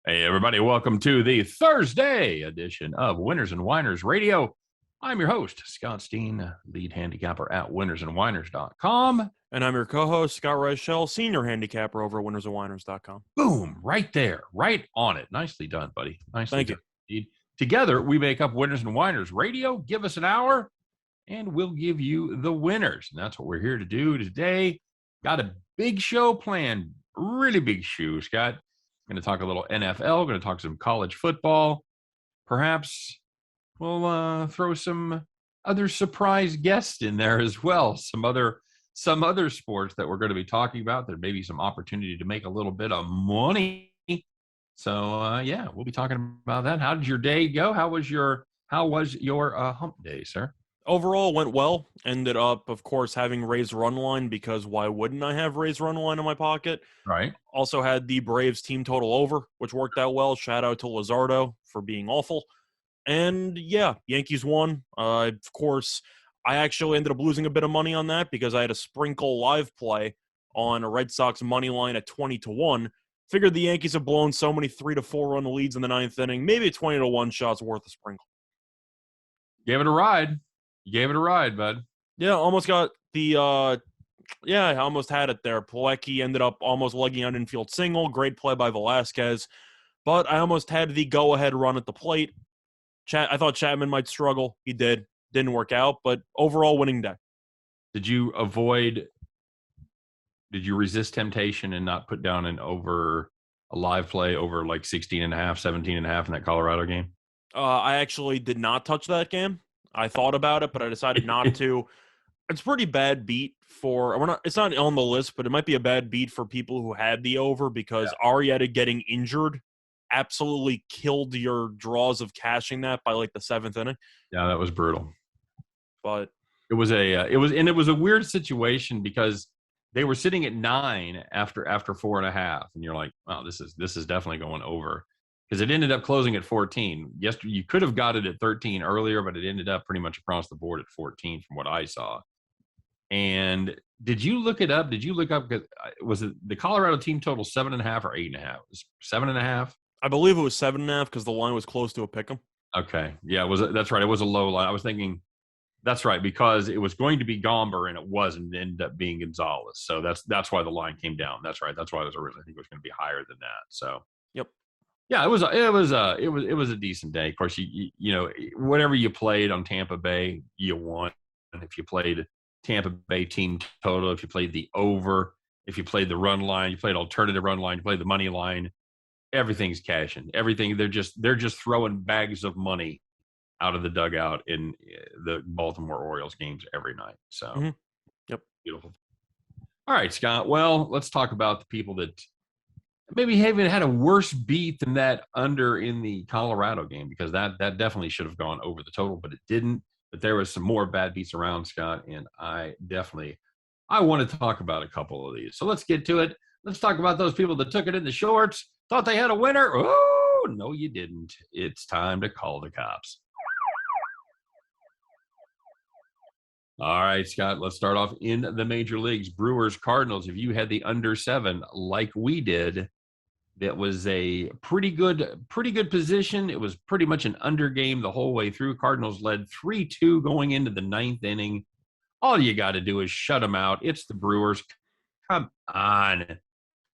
Hey, everybody, welcome to the Thursday edition of Winners and Winers Radio. I'm your host, Scott Steehn, lead handicapper at winnersandwiners.com. And I'm your co-host, Scott Reichel, senior handicapper over at winnersandwiners.com. Boom, right there, right on it. Nicely done, buddy. Nicely Thank done. you. Together, we make up Winners and Winers Radio. Give us an hour, and we'll give you the winners. And that's what we're here to do today. Got a big show planned, really big show, Scott. Going to talk a little NFL, going to talk some college football. Perhaps we'll throw some other surprise guests in there as well. Some other sports that we're going to be talking about. There may be some opportunity to make a little bit of money. So yeah, we'll be talking about that. How did your day go? How was your hump day, sir? Overall, went well. Ended up, of course, having Ray's run line because why wouldn't I have Ray's run line in my pocket? Right. Also had the Braves team total over, which worked out well. Shout out to Luzardo for being awful. And yeah, Yankees won. Of course, I actually ended up losing a bit of money on that because I had a sprinkle live play on a Red Sox money line at 20-1. Figured the Yankees have blown so many 3-4 run leads in the ninth inning. Maybe a 20-1 shot's worth a sprinkle. Gave it a ride. You gave it a ride, bud. Yeah, almost got the I almost had it there. Pilecki ended up almost legging out infield single. Great play by Velasquez. But I almost had the go-ahead run at the plate. I thought Chapman might struggle. He did. Didn't work out, but overall winning day. Did you resist temptation and not put down a live play over like 16.5, 17.5 in that Colorado game? I actually did not touch that game. I thought about it, but I decided not to. It's a pretty bad beat it's not on the list, but it might be a bad beat for people who had the over because Arrieta getting injured absolutely killed your draws of cashing that by like the seventh inning. Yeah, that was brutal. But it was a weird situation because they were sitting at 9 after 4.5, and you're like, wow, this is definitely going over. Because it ended up closing at 14. Yesterday, you could have got it at 13 earlier, but it ended up pretty much across the board at 14 from what I saw. And did you look it up? Did you look up, was it the Colorado team total 7.5 or 8.5? It was 7.5? I believe it was 7.5 because the line was close to a pick'em. Okay. Yeah, that's right. It was a low line. I was thinking, that's right, because it was going to be Gomber and it wasn't. It ended up being Gonzalez. So that's why the line came down. That's right. That's why I think it was going to be higher than that. So yep. Yeah, it was a decent day. Of course, you know whatever you played on Tampa Bay, you won. And if you played Tampa Bay team total, if you played the over, if you played the run line, you played alternative run line, you played the money line, everything's cashing. Everything they're just throwing bags of money out of the dugout in the Baltimore Orioles games every night. So, Yep, beautiful. All right, Scott. Well, let's talk about the people that maybe haven't had a worse beat than that under in the Colorado game, because that definitely should have gone over the total, but it didn't. But there was some more bad beats around, Scott, and I want to talk about a couple of these. So let's get to it. Let's talk about those people that took it in the shorts, thought they had a winner. Oh, no, you didn't. It's time to call the cops. All right, Scott, let's start off in the major leagues. Brewers, Cardinals, if you had the under 7 like we did, that was a pretty good position. It was pretty much an under game the whole way through. Cardinals led 3-2 going into the ninth inning. All you got to do is shut them out. It's the Brewers. Come on.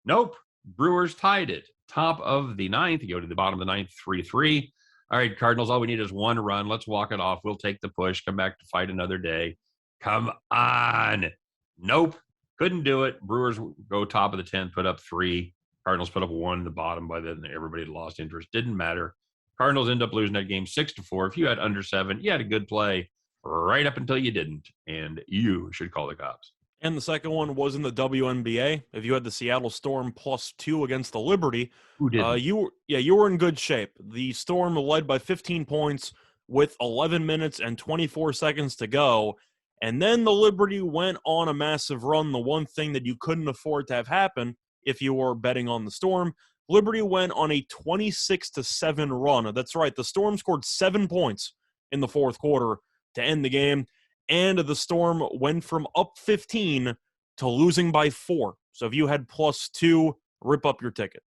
Nope. Brewers tied it. Top of the ninth. You go to the bottom of the ninth, 3-3. All right, Cardinals, all we need is one run. Let's walk it off. We'll take the push. Come back to fight another day. Come on. Nope. Couldn't do it. Brewers go top of the 10th, put up 3. Cardinals put up 1 in the bottom. By then, everybody lost interest. Didn't matter. Cardinals end up losing that game 6-4. If you had under 7, you had a good play right up until you didn't, and you should call the cops. And the second one was in the WNBA. If you had the Seattle Storm +2 against the Liberty, who did? You were in good shape. The Storm led by 15 points with 11 minutes and 24 seconds to go. And then the Liberty went on a massive run, the one thing that you couldn't afford to have happen if you were betting on the Storm. Liberty went on a 26-7 run. That's right, the Storm scored 7 points in the fourth quarter to end the game, and the Storm went from up 15 to losing by 4. So if you had +2, rip up your ticket.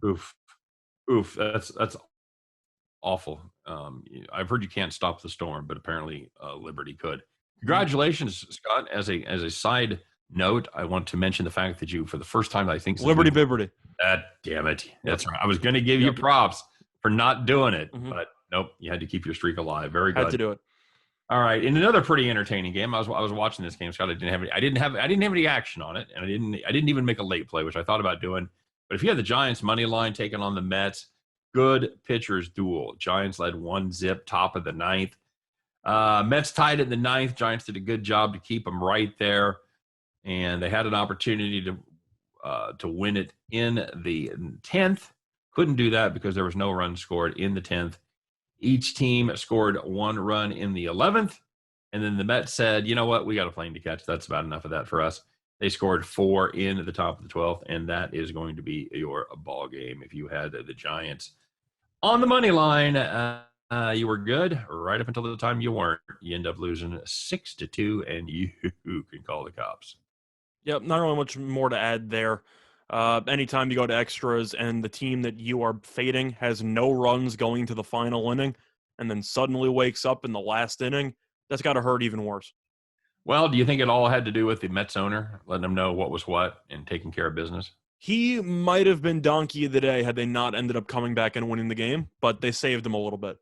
Oof. Oof, that's awful. I've heard you can't stop the storm, but apparently Liberty could. Mhm. Congratulations, Scott. As a side note, I want to mention the fact that you, for the first time, I think since Liberty we've Bibberty. damn it, Yep. that's right. I was going to give you Yep. props for not doing it, Hmm. but nope, you had to keep your streak alive. Very Had to good. do it. All right, in another pretty entertaining game, I was watching this game, Scott. I didn't have any action on it, and I didn't even make a late play, which I thought about doing. But if you had the Giants money line taking on the Mets, good pitchers duel. Giants led 1-0, top of the ninth. Mets tied in the ninth. Giants did a good job to keep them right there, and they had an opportunity to win it in the 10th. Couldn't do that because there was no run scored in the 10th. Each team scored 1 run in the 11th. And then the Mets said, you know what? We got a plane to catch. That's about enough of that for us. They scored 4 in the top of the 12th, and that is going to be your ball game. If you had the Giants on the money line, you were good right up until the time you weren't. You end up losing 6-2, and you can call the cops. Yep, not really much more to add there. Anytime you go to extras and the team that you are fading has no runs going to the final inning and then suddenly wakes up in the last inning, that's got to hurt even worse. Well, do you think it all had to do with the Mets owner letting them know what was what and taking care of business? He might have been donkey of the day had they not ended up coming back and winning the game, but they saved him a little bit.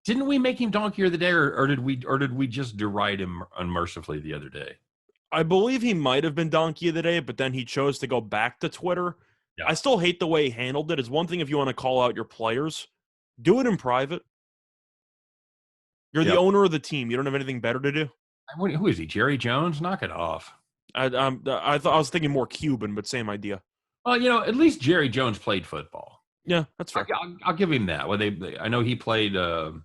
Didn't we make him donkey of the day, or did we just deride him unmercifully the other day? I believe he might have been donkey of the day, but then he chose to go back to Twitter. Yeah. I still hate the way he handled it. It's one thing if you want to call out your players, do it in private. You're the Yep. owner of the team. You don't have anything better to do. Who is he? Jerry Jones? Knock it off. I thought I was thinking more Cuban, but same idea. Well, at least Jerry Jones played football. Yeah, that's fair. I'll give him that. Well, I know he played. Where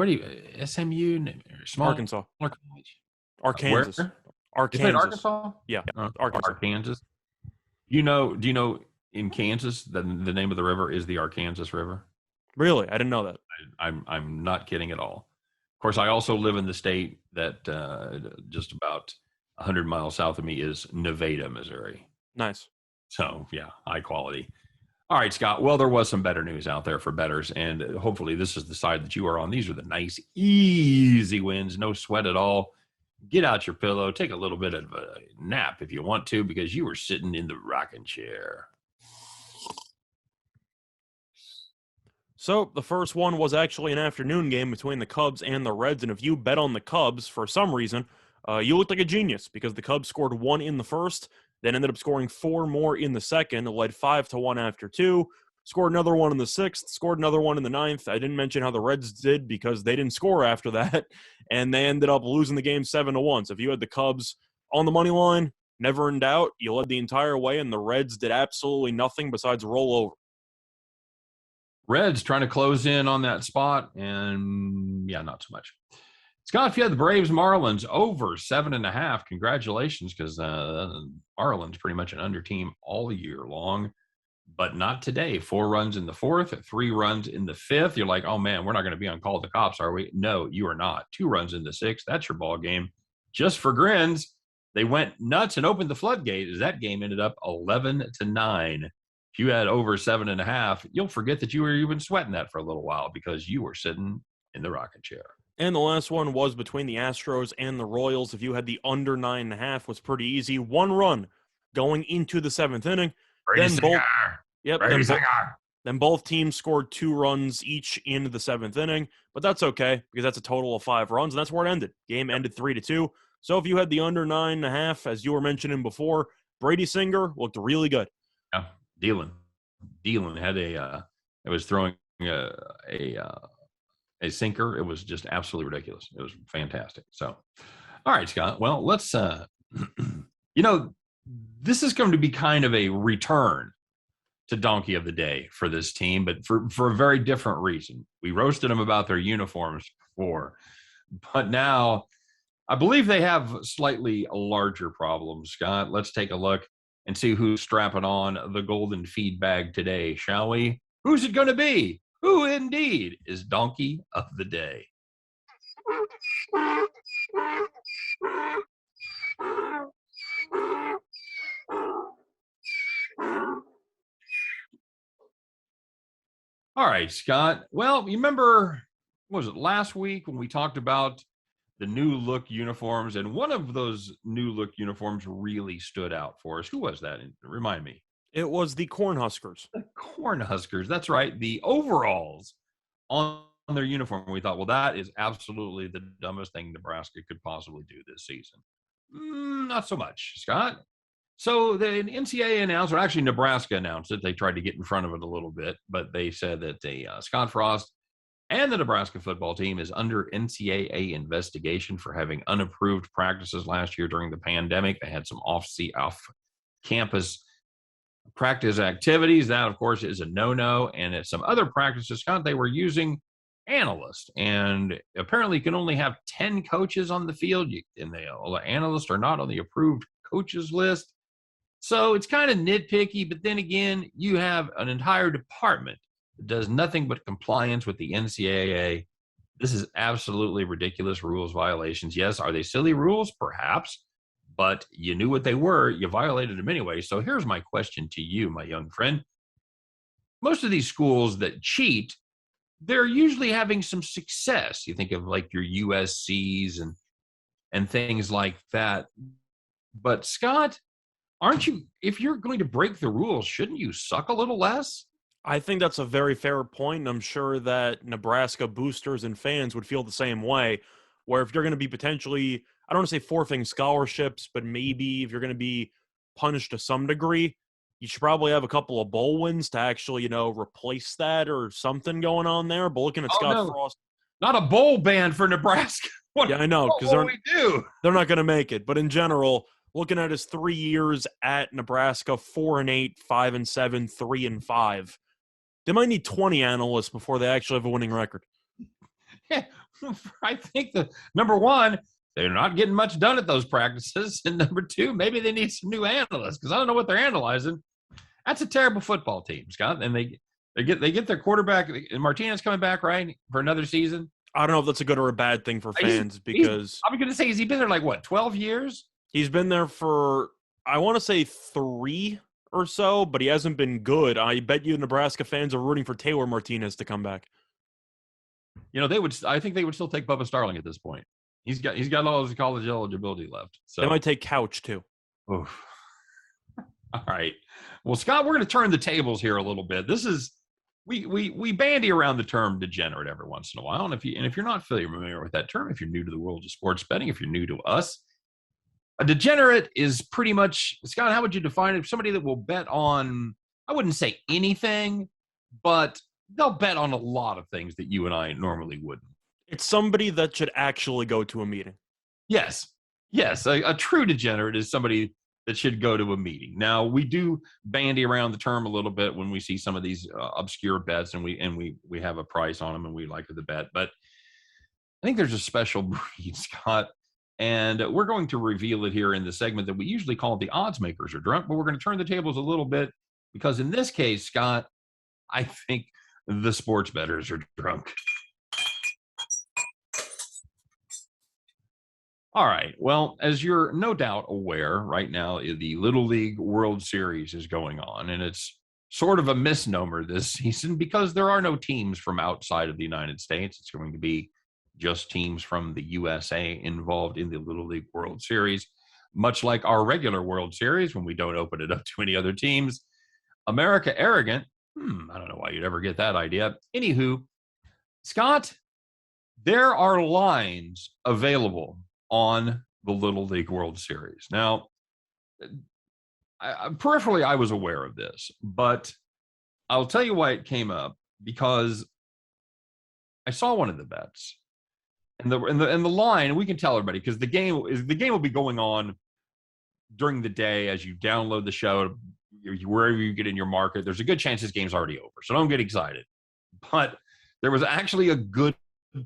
do you SMU smaller Arkansas, college? Where Arkansas, he played Arkansas. Arkansas? Yeah, Arkansas. Arkansas. Do you know in Kansas the name of the river is the Arkansas River? Really, I didn't know that. I'm not kidding at all. Of course, I also live in the state that just about 100 miles south of me is Nevada, Missouri. Nice. So, yeah, high quality. All right, Scott. Well, there was some better news out there for bettors, and hopefully this is the side that you are on. These are the nice, easy wins, no sweat at all. Get out your pillow, take a little bit of a nap if you want to, because you were sitting in the rocking chair. So the first one was actually an afternoon game between the Cubs and the Reds, and if you bet on the Cubs for some reason, you looked like a genius because the Cubs scored 1 in the first, then ended up scoring 4 more in the second, led 5-1 after 2, scored another one in the sixth, scored another one in the ninth. I didn't mention how the Reds did because they didn't score after that, and they ended up losing the game 7-1. So if you had the Cubs on the money line, never in doubt, you led the entire way, and the Reds did absolutely nothing besides roll over. Reds trying to close in on that spot, and yeah, not so much. Scott, if you had the Braves Marlins over 7.5, congratulations, because Marlins pretty much an under team all year long, but not today. 4 runs in the fourth, 3 runs in the fifth. You're like, oh man, we're not going to be on Call the Cops, are we? No, you are not. 2 runs in the sixth. That's your ball game. Just for grins, they went nuts and opened the floodgate as that game ended up 11-9. If you had over 7.5, you'll forget that you were even sweating that for a little while because you were sitting in the rocking chair. And the last one was between the Astros and the Royals. If you had the under 9.5, was pretty easy. 1 run going into the 7th inning. Brady Then Singer. both, yep, Brady Singer. then both teams scored 2 runs each in the 7th inning. But that's okay because that's a total of 5 runs, and that's where it ended. Game ended 3-2. So if you had the under 9.5, as you were mentioning before, Brady Singer looked really good. Yeah, Dealing had it was throwing a sinker. It was just absolutely ridiculous. It was fantastic. So, all right, Scott. Well, let's this is going to be kind of a return to Donkey of the Day for this team, but for a very different reason. We roasted them about their uniforms before, but now I believe they have slightly larger problems, Scott. Let's take a look and see who's strapping on the golden feed bag today, shall we? Who's it going to be? Who indeed is Donkey of the Day? All right, Scott. Well, you remember, what was it, last week when we talked about the new look uniforms, and one of those new look uniforms really stood out for us. Who was that? Remind me. It was the Cornhuskers. The Cornhuskers. That's right. The overalls on their uniform. We thought, well, that is absolutely the dumbest thing Nebraska could possibly do this season. Not so much, Scott. So the NCAA announced, or actually Nebraska announced it. They tried to get in front of it a little bit, but they said that Scott Frost and the Nebraska football team is under NCAA investigation for having unapproved practices last year during the pandemic. They had some off-campus practice activities. That, of course, is a no-no. And at some other practices, Scott, they were using analysts. And apparently you can only have 10 coaches on the field. And the analysts are not on the approved coaches list. So it's kind of nitpicky. But then again, you have an entire department that does nothing but compliance with the NCAA. This is absolutely ridiculous rules violations. Yes, are they silly rules? Perhaps. But you knew what they were. You violated them anyway. So here's my question to you, my young friend. Most of these schools that cheat, they're usually having some success. You think of like your USCs and things like that. But Scott, aren't you, if you're going to break the rules, shouldn't you suck a little less? I think that's a very fair point, and I'm sure that Nebraska boosters and fans would feel the same way, where if you're going to be potentially, I don't want to say forfeiting scholarships, but maybe if you're going to be punished to some degree, you should probably have a couple of bowl wins to actually, replace that or something going on there. But looking at Scott Frost. Not a bowl ban for Nebraska. Yeah, I know, because they're not going to make it. But in general, looking at his 3 years at Nebraska, 4-8, 5-7, 3-5. They might need 20 analysts before they actually have a winning record. Yeah, I think the number one, they're not getting much done at those practices. And number two, maybe they need some new analysts because I don't know what they're analyzing. That's a terrible football team, Scott. And they get their quarterback. And Martinez coming back, right, for another season. I don't know if that's a good or a bad thing for fans because I'm going to say, has he been there like what, 12 years? He's been there for, I want to say 3 or so, but he hasn't been good. I bet you Nebraska fans are rooting for Taylor Martinez to come back. I think they would still take Bubba Starling at this point. He's got all his college eligibility left. So they might take Couch too. Oof. All right. Well, Scott, we're going to turn the tables here a little bit. This is we bandy around the term degenerate every once in a while. And if you're not familiar with that term, if you're new to the world of sports betting, if you're new to us, a degenerate is pretty much, Scott, how would you define it? Somebody that will bet on, I wouldn't say anything, but they'll bet on a lot of things that you and I normally wouldn't. It's somebody that should actually go to a meeting. Yes. A true degenerate is somebody that should go to a meeting. Now, we do bandy around the term a little bit when we see some of these obscure bets and we have a price on them and we like the bet. But I think there's a special breed, Scott. And we're going to reveal it here in the segment that we usually call the odds makers are drunk, but we're going to turn the tables a little bit because in this case, Scott, I think the sports bettors are drunk. All right. Well, as you're no doubt aware, right now, the Little League World Series is going on, and it's sort of a misnomer this season because there are no teams from outside of the United States. It's going to be just teams from the USA involved in the Little League World Series, much like our regular World Series when we don't open it up to any other teams. America arrogant. I don't know why you'd ever get that idea. Anywho, Scott, there are lines available on the Little League World Series. Now, peripherally, I was aware of this, but I'll tell you why it came up because I saw one of the bets. And the line, we can tell everybody because the game will be going on during the day as you download the show, wherever you get in your market. There's a good chance this game's already over, so don't get excited. But there was actually a good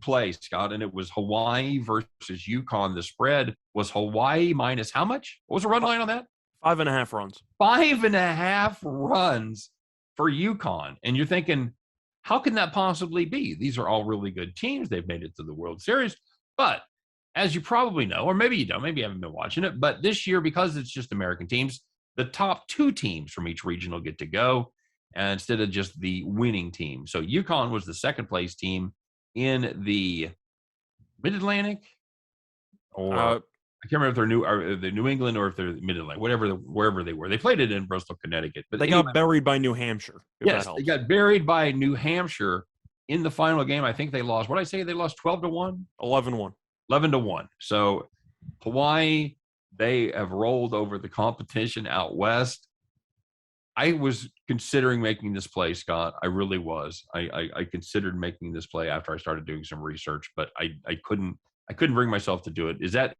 play, Scott, and it was Hawaii versus UConn. The spread was Hawaii minus how much? What was the run line on that? 5.5 runs. 5.5 runs for UConn, and you're thinking, how can that possibly be? These are all really good teams. They've made it to the World Series. But as you probably know, or maybe you don't, maybe you haven't been watching it, but this year, because it's just American teams, the top 2 teams from each region will get to go. instead of just the winning team. So UConn was the second place team in the Mid-Atlantic, or Uh, I can't remember if they're New England or if they're Mid-Atlantic, wherever they were. They played it in Bristol, Connecticut. But they anyway, got buried by New Hampshire, if that yes, they helps. got buried by New Hampshire in the final game. I think they lost. What did I say? They lost 12-1? 11-1. 11-1. So Hawaii, they have rolled over the competition out west. I was considering making this play, Scott. I really was. I considered making this play after I started doing some research, but I couldn't bring myself to do it. Is that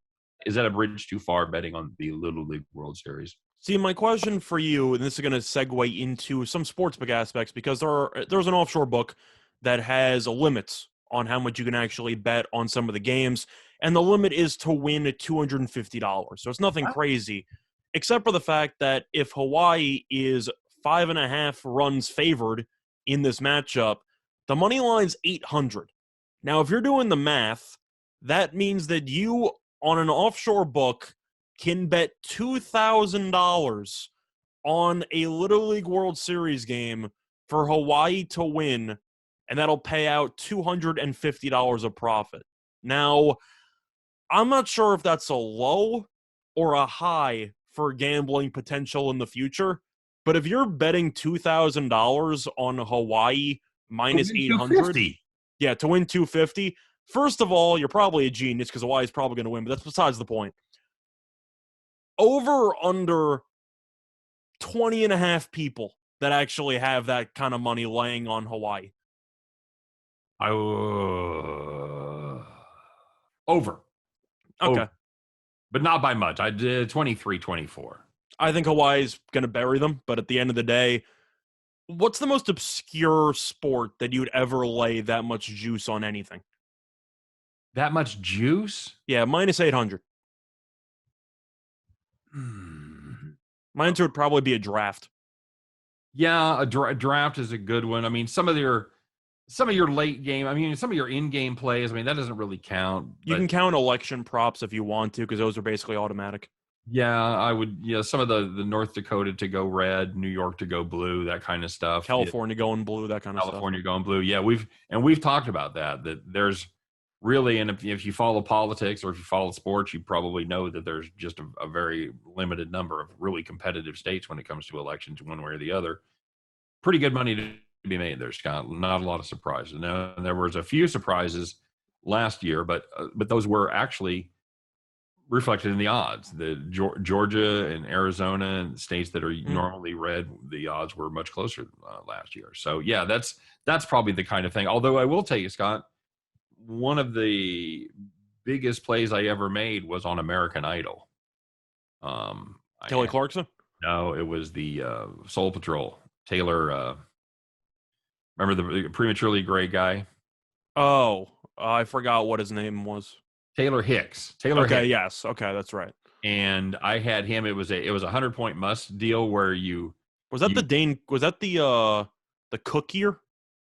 a bridge too far, betting on the Little League World Series? See, my question for you, and this is going to segue into some sportsbook aspects, because there's an offshore book that has limits on how much you can actually bet on some of the games, and the limit is to win $250. So it's nothing crazy, except for the fact that if Hawaii is 5.5 runs favored in this matchup, the money line's 800. Now, if you're doing the math, that means that you, on an offshore book, can bet $2,000 on a Little League World Series game for Hawaii to win, and that'll pay out $250 of profit. Now, I'm not sure if that's a low or a high for gambling potential in the future, but if you're betting $2,000 on Hawaii minus 800, yeah, to win 250, first of all, you're probably a genius because Hawaii's probably going to win, but that's besides the point. Over under 20.5 people that actually have that kind of money laying on Hawaii. Over. Okay. Over. But not by much. I did 23, 24. I think Hawaii's going to bury them, but at the end of the day, what's the most obscure sport that you'd ever lay that much juice on anything? That much juice? Yeah, minus 800. My answer would probably be a draft. Yeah, a draft is a good one. I mean, some of your late game, I mean, some of your in-game plays, I mean, that doesn't really count. You can count election props if you want to, because those are basically automatic. Yeah, I would. Yeah, some of the North Dakota to go red, New York to go blue, that kind of stuff. California going blue, that kind of stuff. California going blue. Yeah, we've talked about that. That there's really, and if you follow politics or if you follow sports, you probably know that there's just a very limited number of really competitive states when it comes to elections, one way or the other. Pretty good money to be made there, Scott. Not a lot of surprises. Now, there was a few surprises last year, but those were actually reflected in the odds. The Georgia and Arizona and states that are normally red, the odds were much closer last year. So yeah, that's probably the kind of thing. Although I will tell you, Scott, one of the biggest plays I ever made was on American Idol. Kelly Clarkson? No, it was the Soul Patrol. Taylor, remember the prematurely gray guy? Oh, I forgot what his name was. Taylor Hicks. Hicks. Yes. Okay, that's right. And I had him. It was a 100-point must deal where was that the Cook year?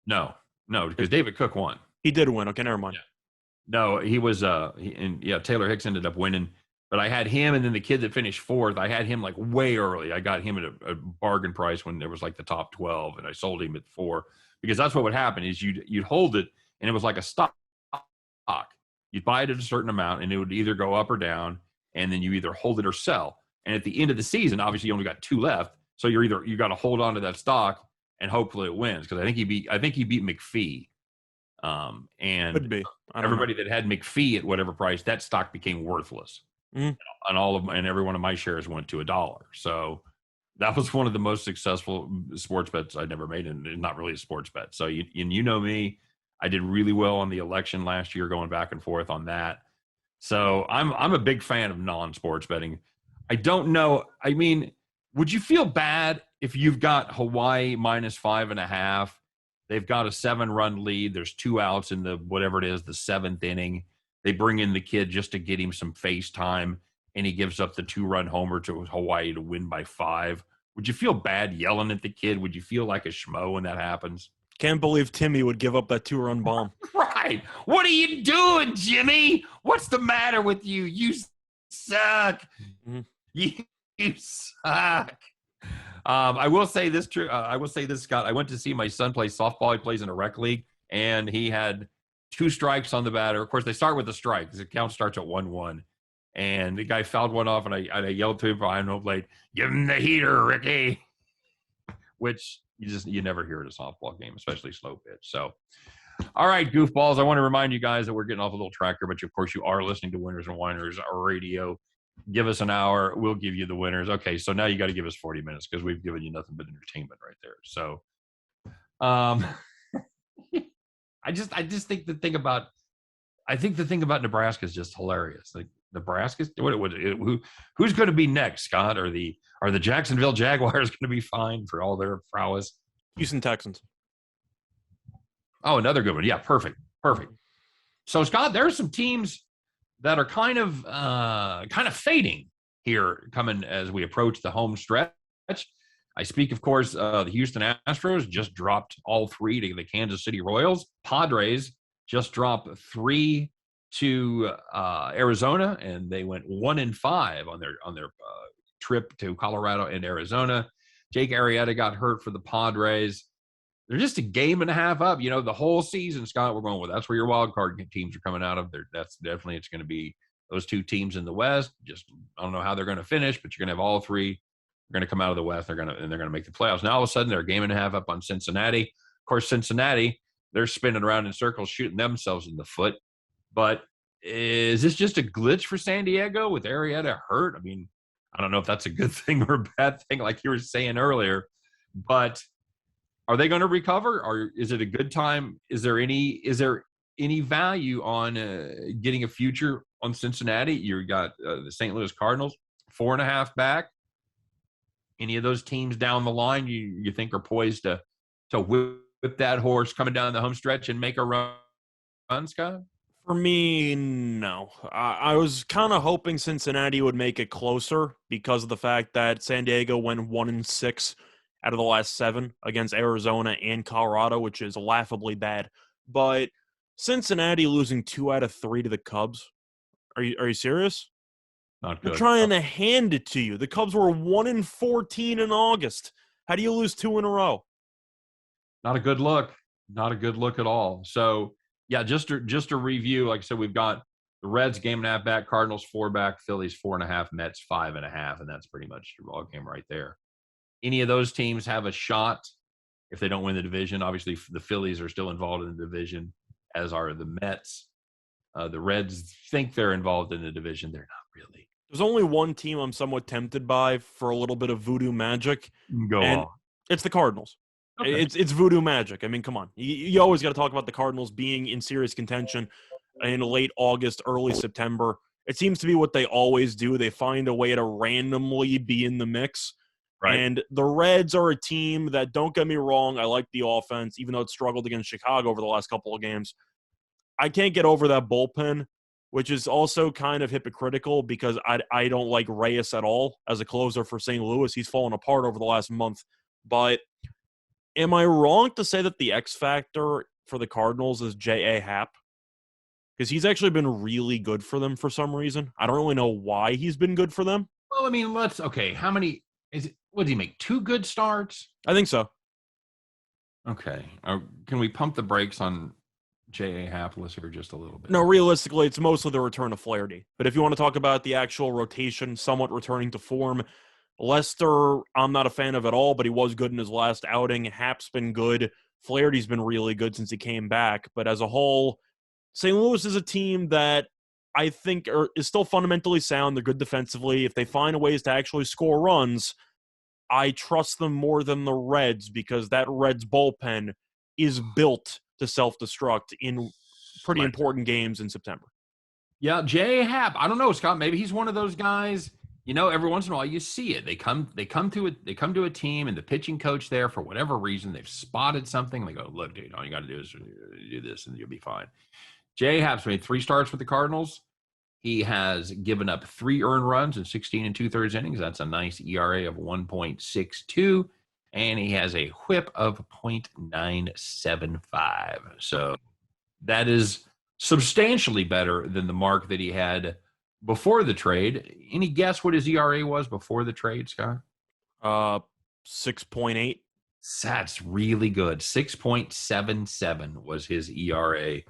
No, because David Cook won. He did win. Okay, never mind. Yeah. No, he was Taylor Hicks ended up winning. But I had him, and then the kid that finished fourth, I had him like way early. I got him at a bargain price when there was like the top 12, and I sold him at 4, because that's what would happen is you'd hold it, and it was like a stock. You'd buy it at a certain amount, and it would either go up or down, and then you either hold it or sell. And at the end of the season, obviously you only got 2 left, so you got to hold on to that stock and hopefully it wins. Because I think he beat McPhee, and could be. Everybody that had McPhee at whatever price, that stock became worthless. And every one of my shares went to $1. So that was one of the most successful sports bets I'd never made, and not really a sports bet. So you know me, I did really well on the election last year, going back and forth on that. So I'm a big fan of non-sports betting. I don't know. I mean, would you feel bad if you've got Hawaii minus 5.5? They've got a 7-run lead. There's 2 outs in the whatever it is, the 7th inning. They bring in the kid just to get him some face time, and he gives up the 2-run homer to Hawaii to win by 5. Would you feel bad yelling at the kid? Would you feel like a schmo when that happens? Can't believe Timmy would give up that 2-run bomb. Right. What are you doing, Jimmy? What's the matter with you? You suck. You suck. I will say this, Scott. I went to see my son play softball. He plays in a rec league, and he had 2 strikes on the batter. Of course, they start with a strike because the count starts at 1-1. And the guy fouled one off, and I yelled to him behind home plate, "Give him the heater, Ricky," which you never hear at a softball game, especially slow pitch. So, all right, goofballs. I want to remind you guys that we're getting off a little tracker, but of course you are listening to Winners and Whiners Radio. Give us an hour. We'll give you the winners. Okay, so now you got to give us 40 minutes because we've given you nothing but entertainment right there. So, um, I think the thing about Nebraska is just hilarious. Like Nebraska, who's going to be next? Scott, are the Jacksonville Jaguars going to be fine for all their prowess? Houston Texans. Oh, another good one. Yeah, perfect. So, Scott, there are some teams that are kind of fading here coming as we approach the home stretch. I speak, of course, the Houston Astros just dropped all 3 to the Kansas City Royals. Padres just dropped 3 to Arizona, and they went 1-5 on their trip to Colorado and Arizona. Jake Arrieta got hurt for the Padres. They're just a game and a half up. The whole season, Scott, we're going, well, that's where your wild card teams are coming out of. That's definitely, it's going to be those 2 teams in the West. Just, I don't know how they're going to finish, but you're going to have all 3. They're going to come out of the West. They're going to make the playoffs. Now, all of a sudden, they're a game and a half up on Cincinnati. Of course, Cincinnati, they're spinning around in circles, shooting themselves in the foot. But is this just a glitch for San Diego with Arrieta hurt? I mean, I don't know if that's a good thing or a bad thing, like you were saying earlier, but are they going to recover, or is it a good time? Is there any value on getting a future on Cincinnati? You got the St. Louis Cardinals 4.5 back. Any of those teams down the line you think are poised to whip that horse coming down the home stretch and make a run, Scott? For me, no. I was kind of hoping Cincinnati would make it closer because of the fact that San Diego went 1-6 out of the last 7 against Arizona and Colorado, which is laughably bad. But Cincinnati losing 2 out of 3 to the Cubs. Are you serious? Not good. They're trying to hand it to you. The Cubs were 1-14 in August. How do you lose 2 in a row? Not a good look. Not a good look at all. So, yeah, just to review, like I said, we've got the Reds game and a half back, Cardinals 4 back, Phillies 4.5, Mets 5.5, and that's pretty much your ball game right there. Any of those teams have a shot if they don't win the division. Obviously, the Phillies are still involved in the division, as are the Mets. The Reds think they're involved in the division. They're not really. There's only one team I'm somewhat tempted by for a little bit of voodoo magic. Go on. It's the Cardinals. Okay. It's voodoo magic. I mean, come on. You always got to talk about the Cardinals being in serious contention in late August, early September. It seems to be what they always do. They find a way to randomly be in the mix. Right. And the Reds are a team that, don't get me wrong, I like the offense, even though it struggled against Chicago over the last couple of games. I can't get over that bullpen, which is also kind of hypocritical because I don't like Reyes at all as a closer for St. Louis. He's fallen apart over the last month. But am I wrong to say that the X factor for the Cardinals is J.A. Happ? Because he's actually been really good for them for some reason. I don't really know why he's been good for them. Well, I mean, how many is it? What did he make? 2 good starts? I think so. Okay. Can we pump the brakes on J.A. Hapless here just a little bit? No, realistically, it's mostly the return of Flaherty. But if you want to talk about the actual rotation somewhat returning to form, Lester, I'm not a fan of at all, but he was good in his last outing. Happ's been good. Flaherty's been really good since he came back. But as a whole, St. Louis is a team that I think is still fundamentally sound. They're good defensively. If they find ways to actually score runs, I trust them more than the Reds because that Reds bullpen is built to self-destruct in pretty important games in September. Yeah, J.A. Happ. I don't know, Scott. Maybe he's one of those guys. Every once in a while you see it. They come to a team, and the pitching coach there, for whatever reason, they've spotted something. They go, "Look, dude, all you got to do is do this, and you'll be fine." J.A. Happ's made 3 starts with the Cardinals. He has given up 3 earned runs in 16 2/3 innings. That's a nice ERA of 1.62. And he has a whip of 0.975. So that is substantially better than the mark that he had before the trade. Any guess what his ERA was before the trade, Scott? 6.8. That's really good. 6.77 was his ERA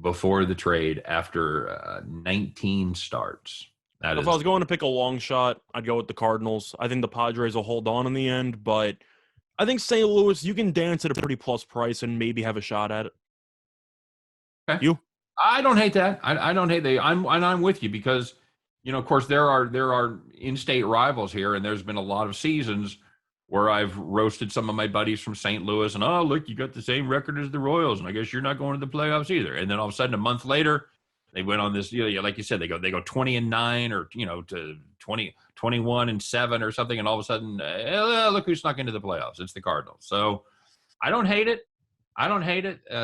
before the trade after 19 starts. That If I is was going to pick a long shot, I'd go with the Cardinals. I think the Padres will hold on in the end, but I think St. Louis, you can dance at a pretty plus price and maybe have a shot at it. okay. You? I don't hate that. I don't hate that. I'm with you because, of course, there are in-state rivals here, and there's been a lot of seasons where I've roasted some of my buddies from St. Louis, and oh, look, you got the same record as the Royals, and I guess you're not going to the playoffs either. And then all of a sudden, a month later, they went on this, like you said, they go 20-9 or to 21-7 or something, and all of a sudden, look who snuck into the playoffs. It's the Cardinals. So I don't hate it.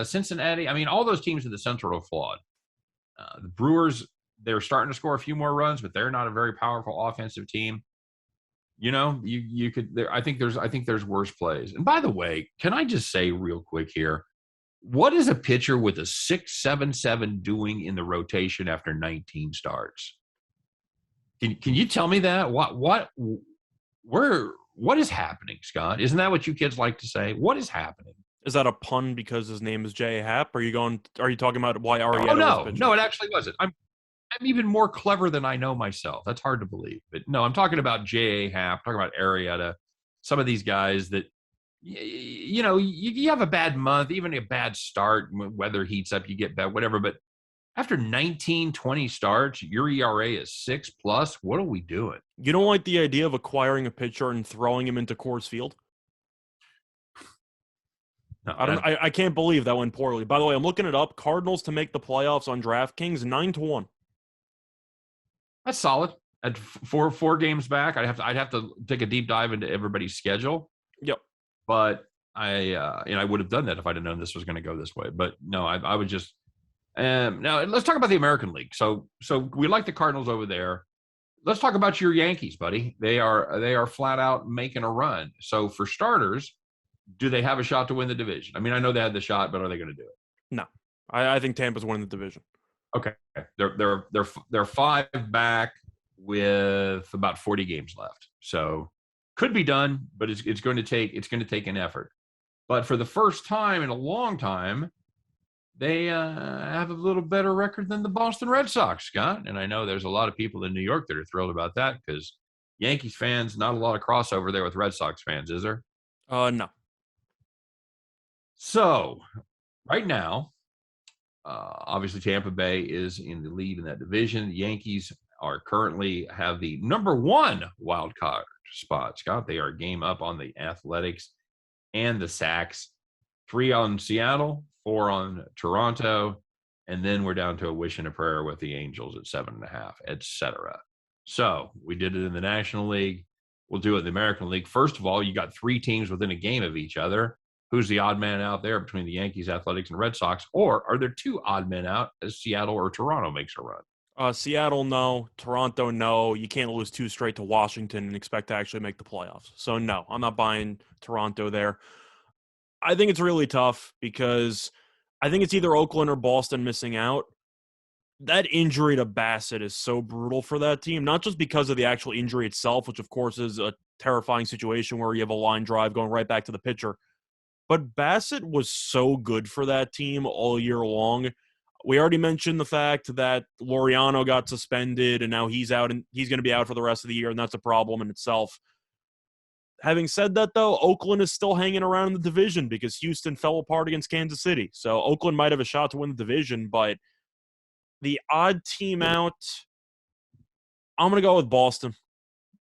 Cincinnati, I mean, all those teams in the Central are flawed. The Brewers, they're starting to score a few more runs, but they're not a very powerful offensive team. You could. I think there's worse plays. And by the way, can I just say real quick here, what is a pitcher with a 6.77 doing in the rotation after 19 starts? Can you tell me that? What is happening, Scott? Isn't that what you kids like to say? What is happening? Is that a pun because his name is J.A. Happ? Are you talking about why Arrieta Oh was no, pitching? no, it actually wasn't. I'm even more clever than I know myself. That's hard to believe. But no, I'm talking about J.A. Happ, talking about Arrieta, some of these guys that, you have a bad month, even a bad start, weather heats up, you get bad, whatever. But after 19, 20 starts, your ERA is 6+. What are we doing? You don't like the idea of acquiring a pitcher and throwing him into Coors Field? No, I can't believe that went poorly. By the way, I'm looking it up. Cardinals to make the playoffs on DraftKings 9-1. that's solid. At four games back, I'd have to take a deep dive into everybody's schedule. Yep. But I would have done that if I'd have known this was going to go this way. But no, I would just. Now let's talk about the American League. So we like the Cardinals over there. Let's talk about your Yankees, buddy. They are flat out making a run. So for starters, do they have a shot to win the division? I mean, I know they had the shot, but are they going to do it? No, I think Tampa's winning the division. Okay, they're 5 back with about 40 games left. So could be done, but it's going to take an effort. But for the first time in a long time, they have a little better record than the Boston Red Sox, Scott. And I know there's a lot of people in New York that are thrilled about that because Yankees fans, not a lot of crossover there with Red Sox fans, is there? No. So right now, obviously Tampa Bay is in the lead in that division. The Yankees are currently have the number 1 wild card spot, Scott. They are a game up on the Athletics and the Sox. 3 on Seattle, 4 on Toronto, and then we're down to a wish and a prayer with the Angels at 7.5, etc. So we did it in the National League. We'll do it in the American League. First of all, you got 3 teams within a game of each other. Who's the odd man out there between the Yankees, Athletics, and Red Sox? Or are there 2 odd men out as Seattle or Toronto makes a run? Seattle, no. Toronto, no. You can't lose 2 straight to Washington and expect to actually make the playoffs. So, no, I'm not buying Toronto there. I think it's really tough because I think it's either Oakland or Boston missing out. That injury to Bassett is so brutal for that team, not just because of the actual injury itself, which, of course, is a terrifying situation where you have a line drive going right back to the pitcher. But Bassett was so good for that team all year long. We already mentioned the fact that Laureano got suspended and now he's out and he's going to be out for the rest of the year, and that's a problem in itself. Having said that, though, Oakland is still hanging around in the division because Houston fell apart against Kansas City. So Oakland might have a shot to win the division, but the odd team out, I'm going to go with Boston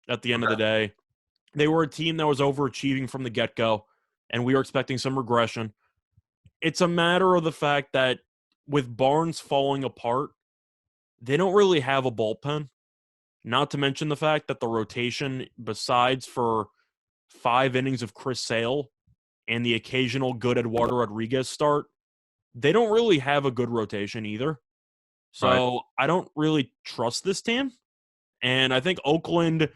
at the end of the day. They were a team that was overachieving from the get-go, and we were expecting some regression. It's a matter of the fact that with Barnes falling apart, they don't really have a bullpen. Not to mention the fact that the rotation, besides for 5 innings of Chris Sale and the occasional good Eduardo Rodriguez start, they don't really have a good rotation either. So Right. I don't really trust this team. And I think Oakland,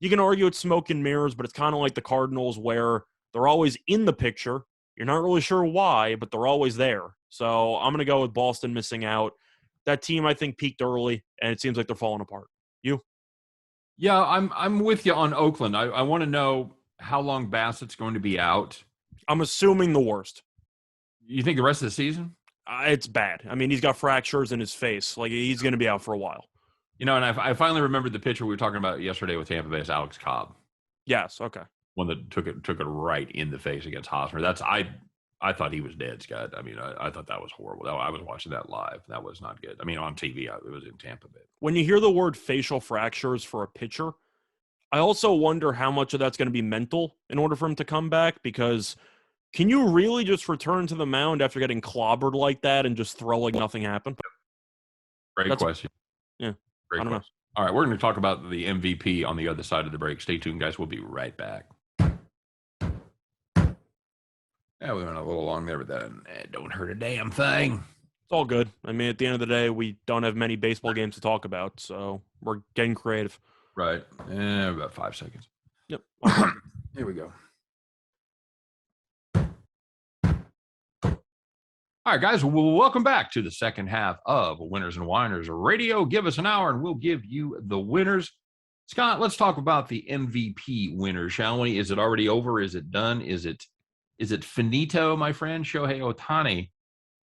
you can argue it's smoke and mirrors, but it's kind of like the Cardinals where they're always in the picture. You're not really sure why, but they're always there. So I'm going to go with Boston missing out. That team, I think, peaked early, and it seems like they're falling apart. You? Yeah, I'm with you on Oakland. I want to know how long Bassett's going to be out? I'm assuming the worst. You think the rest of the season? It's bad. I mean, he's got fractures in his face. Like, he's going to be out for a while. And I finally remembered the pitcher we were talking about yesterday with Tampa Bay's Alex Cobb. Yes, okay. One that took it right in the face against Hosmer. I thought he was dead, Scott. I mean, I thought that was horrible. I was watching that live. That was not good. I mean, on TV, it was in Tampa Bay. When you hear the word facial fractures for a pitcher, I also wonder how much of that's going to be mental in order for him to come back, because can you really just return to the mound after getting clobbered like that and just throw like nothing happened? Great question. Yeah. Great question. All right, we're going to talk about the MVP on the other side of the break. Stay tuned, guys. We'll be right back. Yeah, we went a little long there, but that don't hurt a damn thing. It's all good. I mean, at the end of the day, we don't have many baseball games to talk about, so we're getting creative. Right. About 5 seconds. Yep. Here we go. All right, guys, welcome back to the second half of Winners and Whiners Radio. Give us an hour and we'll give you the winners. Scott, let's talk about the MVP winner, shall we? Is it already over? Is it done? Is it finito, my friend? Shohei Ohtani.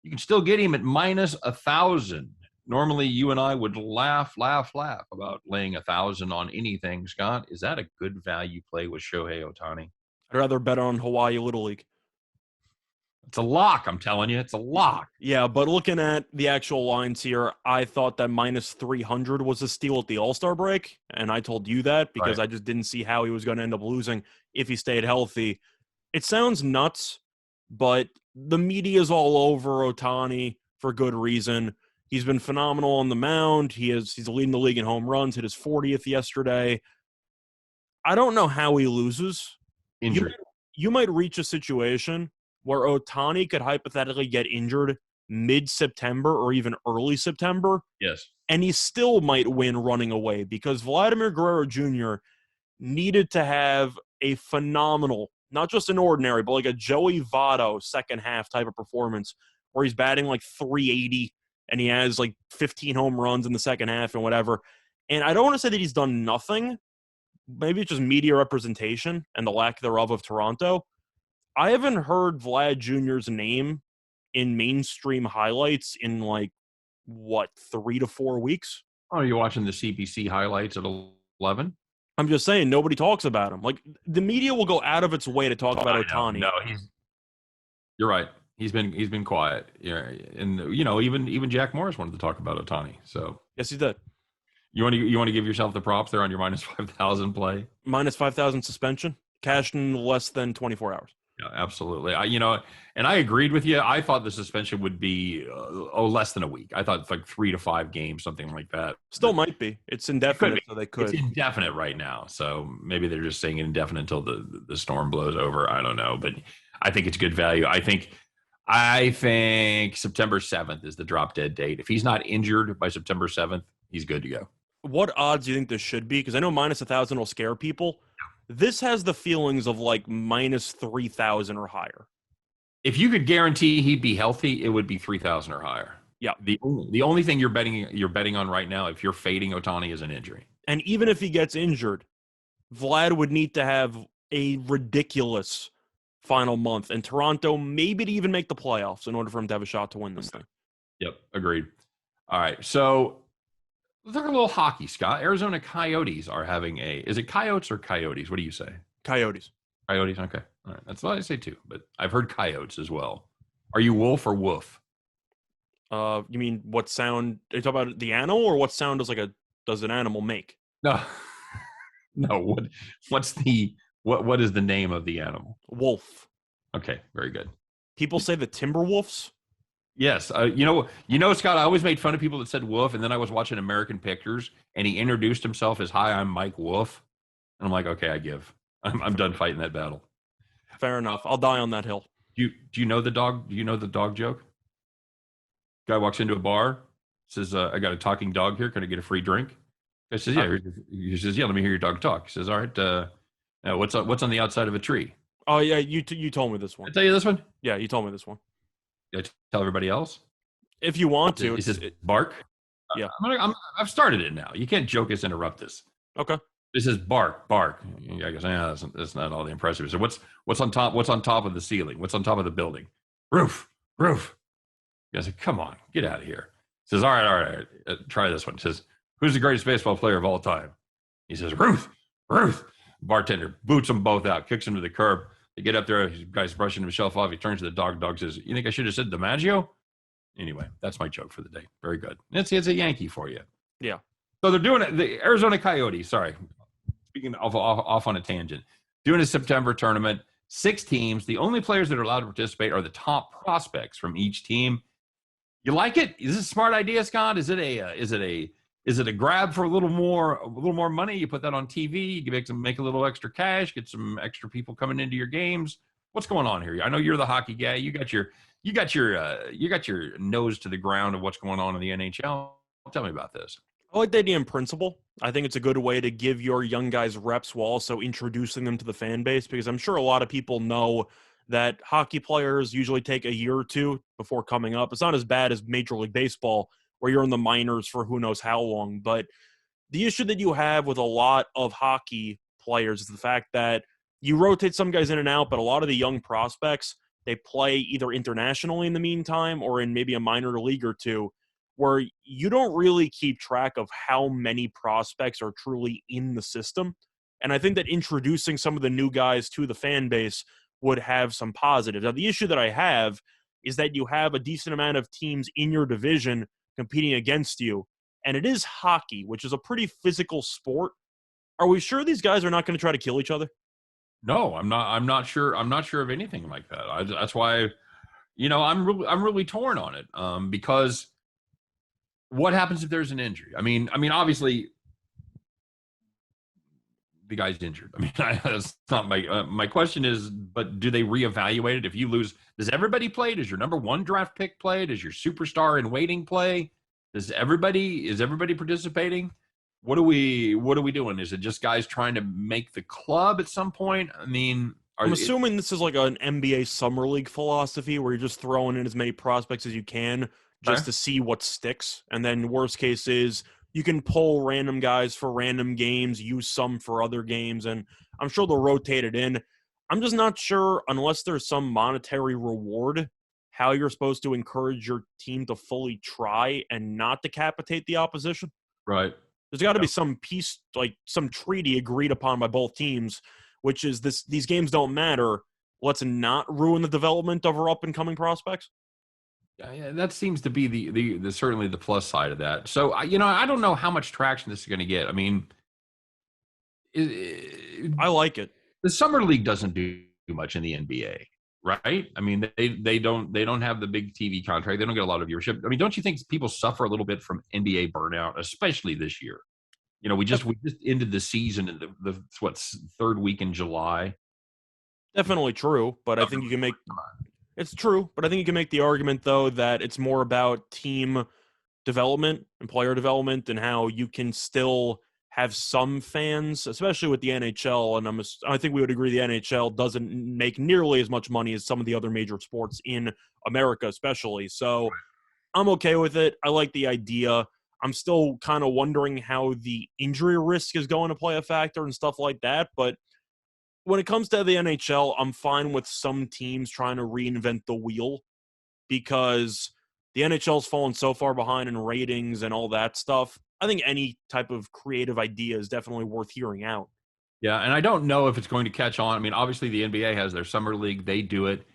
You can still get him at minus 1,000. Normally, you and I would laugh about laying 1,000 on anything. Scott, is that a good value play with Shohei Ohtani? I'd rather bet on Hawaii Little League. It's a lock, I'm telling you. It's a lock. Yeah, but looking at the actual lines here, I thought that minus 300 was a steal at the All-Star break, and I told you that because I just didn't see how he was going to end up losing if he stayed healthy. It sounds nuts, but the media's all over Ohtani for good reason. He's been phenomenal on the mound. He's leading the league in home runs, hit his 40th yesterday. I don't know how he loses. Injury. You might reach a situation where Ohtani could hypothetically get injured mid-September or even early September. Yes. And he still might win running away because Vladimir Guerrero Jr. needed to have a phenomenal, not just an ordinary, but like a Joey Votto second half type of performance where he's batting like 380 and he has like 15 home runs in the second half and whatever. And I don't want to say that he's done nothing. Maybe it's just media representation and the lack thereof of Toronto. I haven't heard Vlad Jr.'s name in mainstream highlights in 3 to 4 weeks. Oh, are you watching the CBC highlights at 11? I'm just saying nobody talks about him. Like, the media will go out of its way to talk about Ohtani. No, you're right. He's been quiet. Yeah, and even Jack Morris wanted to talk about Ohtani. So yes, he did. You want to give yourself the props there on your minus 5,000 play? Minus 5,000 suspension, cashed in less than 24 hours. Yeah, absolutely. And I agreed with you. I thought the suspension would be less than a week. I thought it's like 3 to 5 games, something like that. Still might be. It's indefinite, so they could. It's indefinite right now, so maybe they're just saying indefinite until the storm blows over. I don't know, but I think it's good value. I think September 7th is the drop dead date. If he's not injured by September 7th, he's good to go. What odds do you think this should be? Because I know minus 1,000 will scare people. This has the feelings of like minus 3,000 or higher. If you could guarantee he'd be healthy, it would be 3,000 or higher. Yeah. The only thing you're betting on right now, if you're fading Ohtani, is an injury. And even if he gets injured, Vlad would need to have a ridiculous final month, and Toronto maybe to even make the playoffs in order for him to have a shot to win this thing. Yep, agreed. All right, so let's talk a little hockey, Scott. Arizona Coyotes are having is it Coyotes or Coyotes? What do you say? Coyotes. Coyotes, okay. All right, that's what I say too, but I've heard Coyotes as well. Are you wolf or woof? You mean what sound? Are you talking about the animal, or what sound does an animal make? No, no. What is the name of the animal? Wolf. Okay, very good. People say the Timberwolves. Yes, Scott. I always made fun of people that said wolf, and then I was watching American Pictures, and he introduced himself as, "Hi, I'm Mike Wolf," and I'm like, "Okay, I give. I'm done fighting that battle." Fair enough. I'll die on that hill. Do you know the dog? Do you know the dog joke? Guy walks into a bar, says, "I got a talking dog here. Can I get a free drink?" I says, "Yeah." He says, "Yeah. Let me hear your dog talk." He says, "All right. What's on the outside of a tree?" Oh yeah, you told me this one. I tell you this one. Yeah, you told me this one. Did I tell everybody else? If you want to, he says bark. Yeah, I've started it now. You can't joke us interrupt this. Okay. It says bark, bark. I guess that's not all the impressive. So what's on top? What's on top of the ceiling? What's on top of the building? Roof, roof. I said, come on, get out of here. He says, all right, try this one. He says, who's the greatest baseball player of all time? He says, Ruth, Ruth. Bartender boots them both out, kicks them to the curb. They get up there. The guy's brushing himself off. He turns to the dog. Dog says, you think I should have said DiMaggio? Anyway, that's my joke for the day. Very good. It's a Yankee for you. Yeah. So they're doing it. The Arizona Coyotes, sorry, speaking of off on a tangent, doing a September tournament. 6 teams. The only players that are allowed to participate are the top prospects from each team. You like it? Is this a smart idea, Scott? Is it a grab for a little more money? You put that on TV. You make a little extra cash. Get some extra people coming into your games. What's going on here? I know you're the hockey guy. You got your nose to the ground of what's going on in the NHL. Tell me about this. I like the idea in principle. I think it's a good way to give your young guys reps while also introducing them to the fan base, because I'm sure a lot of people know that hockey players usually take a year or two before coming up. It's not as bad as Major League Baseball, where you're in the minors for who knows how long. But the issue that you have with a lot of hockey players is the fact that you rotate some guys in and out, but a lot of the young prospects, they play either internationally in the meantime or in maybe a minor league or two, where you don't really keep track of how many prospects are truly in the system. And I think that introducing some of the new guys to the fan base would have some positives. Now, the issue that I have is that you have a decent amount of teams in your division competing against you, and it is hockey, which is a pretty physical sport. Are we sure these guys are not going to try to kill each other? No, I'm not. I'm not sure. I'm not sure of anything like that. That's why, I'm really torn on it. Because what happens if there's an injury? I mean, obviously, the guy's injured. I mean, that's not my question is, but do they reevaluate it if you lose? Does everybody play? Does your number 1 draft pick play? Does your superstar in waiting play? Is everybody participating? What are we doing? Is it just guys trying to make the club at some point? I mean, I'm assuming this is like an NBA summer league philosophy where you're just throwing in as many prospects as you can just to see what sticks. And then worst case is you can pull random guys for random games, use some for other games, and I'm sure they'll rotate it in. I'm just not sure, unless there's some monetary reward, how you're supposed to encourage your team to fully try and not decapitate the opposition. Right. There's got to be some piece, like some treaty agreed upon by both teams, which is these games don't matter. Let's not ruin the development of our up-and-coming prospects. Yeah, that seems to be the certainly the plus side of that. So, I don't know how much traction this is going to get. I mean, I like it. The summer league doesn't do much in the NBA, right? I mean, they don't have the big TV contract. They don't get a lot of viewership. I mean, don't you think people suffer a little bit from NBA burnout, especially this year? We just ended the season in the 3rd week in July. Definitely true, but I think you can make it's true, but I think you can make the argument though that it's more about team development and player development and how you can still have some fans, especially with the NHL. And I think we would agree the NHL doesn't make nearly as much money as some of the other major sports in America, especially. So I'm okay with it. I like the idea. I'm still kind of wondering how the injury risk is going to play a factor and stuff like that. But when it comes to the NHL, I'm fine with some teams trying to reinvent the wheel because the NHL's fallen so far behind in ratings and all that stuff. I think any type of creative idea is definitely worth hearing out. Yeah, and I don't know if it's going to catch on. I mean, obviously the NBA has their summer league. They do it.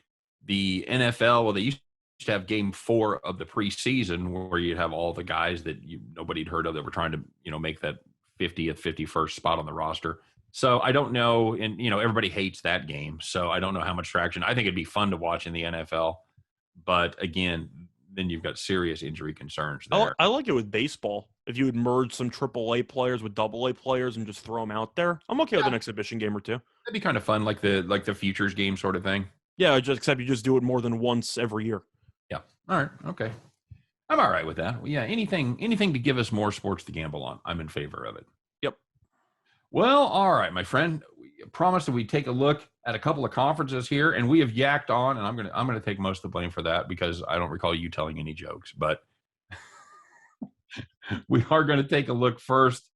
The NFL, well, they used to have game 4 of the preseason where you'd have all the guys that nobody'd heard of that were trying to, make that 50th, 51st spot on the roster. So I don't know. And, everybody hates that game. So I don't know how much traction. I think it'd be fun to watch in the NFL. But again, then you've got serious injury concerns there. I like it with baseball. If you would merge some AAA players with AA players and just throw them out there, I'm okay with an exhibition game or two. That'd be kind of fun, like the futures game sort of thing. Yeah, except you just do it more than once every year. Yeah. All right. Okay. I'm all right with that. Well, yeah. Anything to give us more sports to gamble on, I'm in favor of it. Yep. Well, all right, my friend. We promised that we'd take a look at a couple of conferences here, and we have yacked on, and I'm gonna take most of the blame for that because I don't recall you telling any jokes, but we are going to take a look first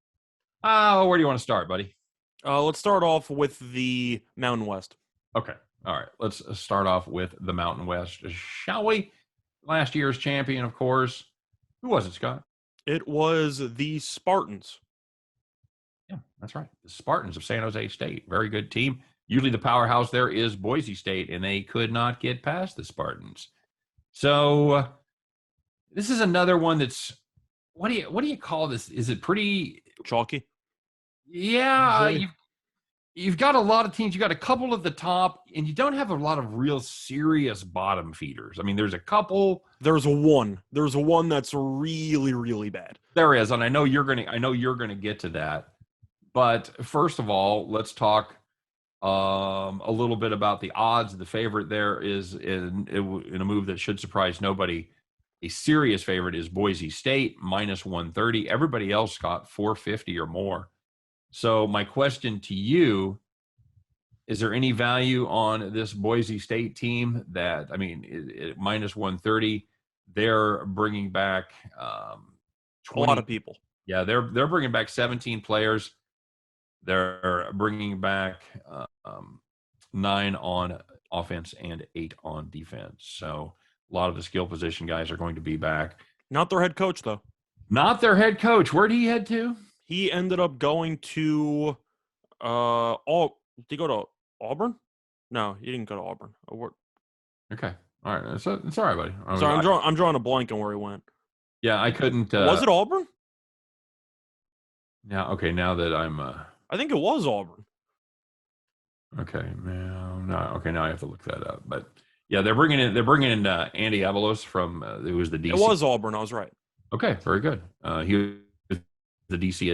Where do you want to start, buddy? Let's start off with the Mountain West. Okay. All right. Let's start off with the Mountain West, shall we? Last year's champion, of course. Who was it, Scott? It was the Spartans. Yeah, that's right. The Spartans of San Jose State. Very good team. Usually the powerhouse there is Boise State, and they could not get past the Spartans. So this is another one that's what do you call this? Is it pretty? Chalky. Yeah, Usually. you've got a lot of teams. You got a couple at the top, and you don't have a lot of real serious bottom feeders. I mean, there's a couple. There's one. There's one that's really, really bad. There is, and I know you're gonna get to that. But first of all, let's talk a little bit about the odds. The favorite there is in a move that should surprise nobody. A serious favorite is Boise State -130. Everybody else got 450 or more. So my question to you, is there any value on this Boise State team that, I mean, -130, they're bringing back A 20. lot of people. Yeah, they're bringing back 17 players. They're bringing back 9 on offense and 8 on defense. So a lot of the skill position guys are going to be back. Not their head coach, though. Not their head coach. Where did he head to? He ended up going to did he go to Auburn? No, he didn't go to Auburn. Okay. All right. It's all right, buddy. Sorry, I'm drawing a blank on where he went. Yeah, I couldn't. Was it Auburn? Yeah. Okay. Now that I'm. I think it was Auburn. Okay. No. Okay. Now I have to look that up. But yeah, they're bringing in Andy Avalos from who was the DC. It was Auburn. I was right. Okay. Very good. He was the DC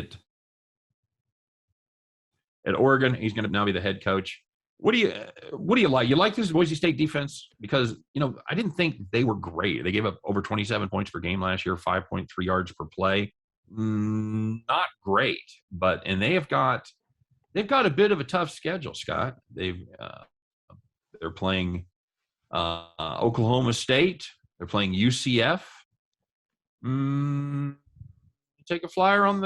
at Oregon. He's going to now be the head coach. What do you like? You like this Boise State defense? Because, I didn't think they were great. They gave up over 27 points per game last year, 5.3 yards per play. Not great, and they've got a bit of a tough schedule, Scott. They're playing Oklahoma State. They're playing UCF. Take a flyer on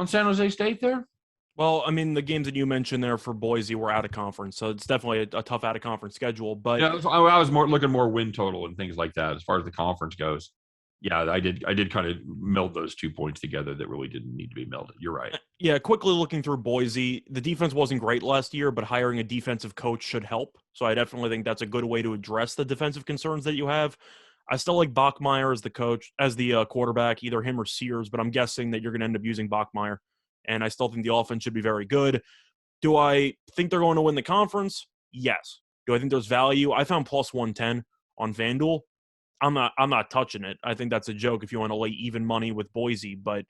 San Jose State there. Well, I mean, the games that you mentioned there for Boise were out of conference, so it's definitely a tough out of conference schedule. But yeah, I was looking more win total and things like that as far as the conference goes. Yeah, I did kind of meld those 2 points together that really didn't need to be melded. You're right. Yeah, quickly looking through Boise, the defense wasn't great last year, but hiring a defensive coach should help. So I definitely think that's a good way to address the defensive concerns that you have. I still like Bachmeier as the coach, as the quarterback, either him or Sears, but I'm guessing that you're going to end up using Bachmeier. And I still think the offense should be very good. Do I think they're going to win the conference? Yes. Do I think there's value? I found plus 110 on FanDuel. I'm not touching it. I think that's a joke if you want to lay even money with Boise. But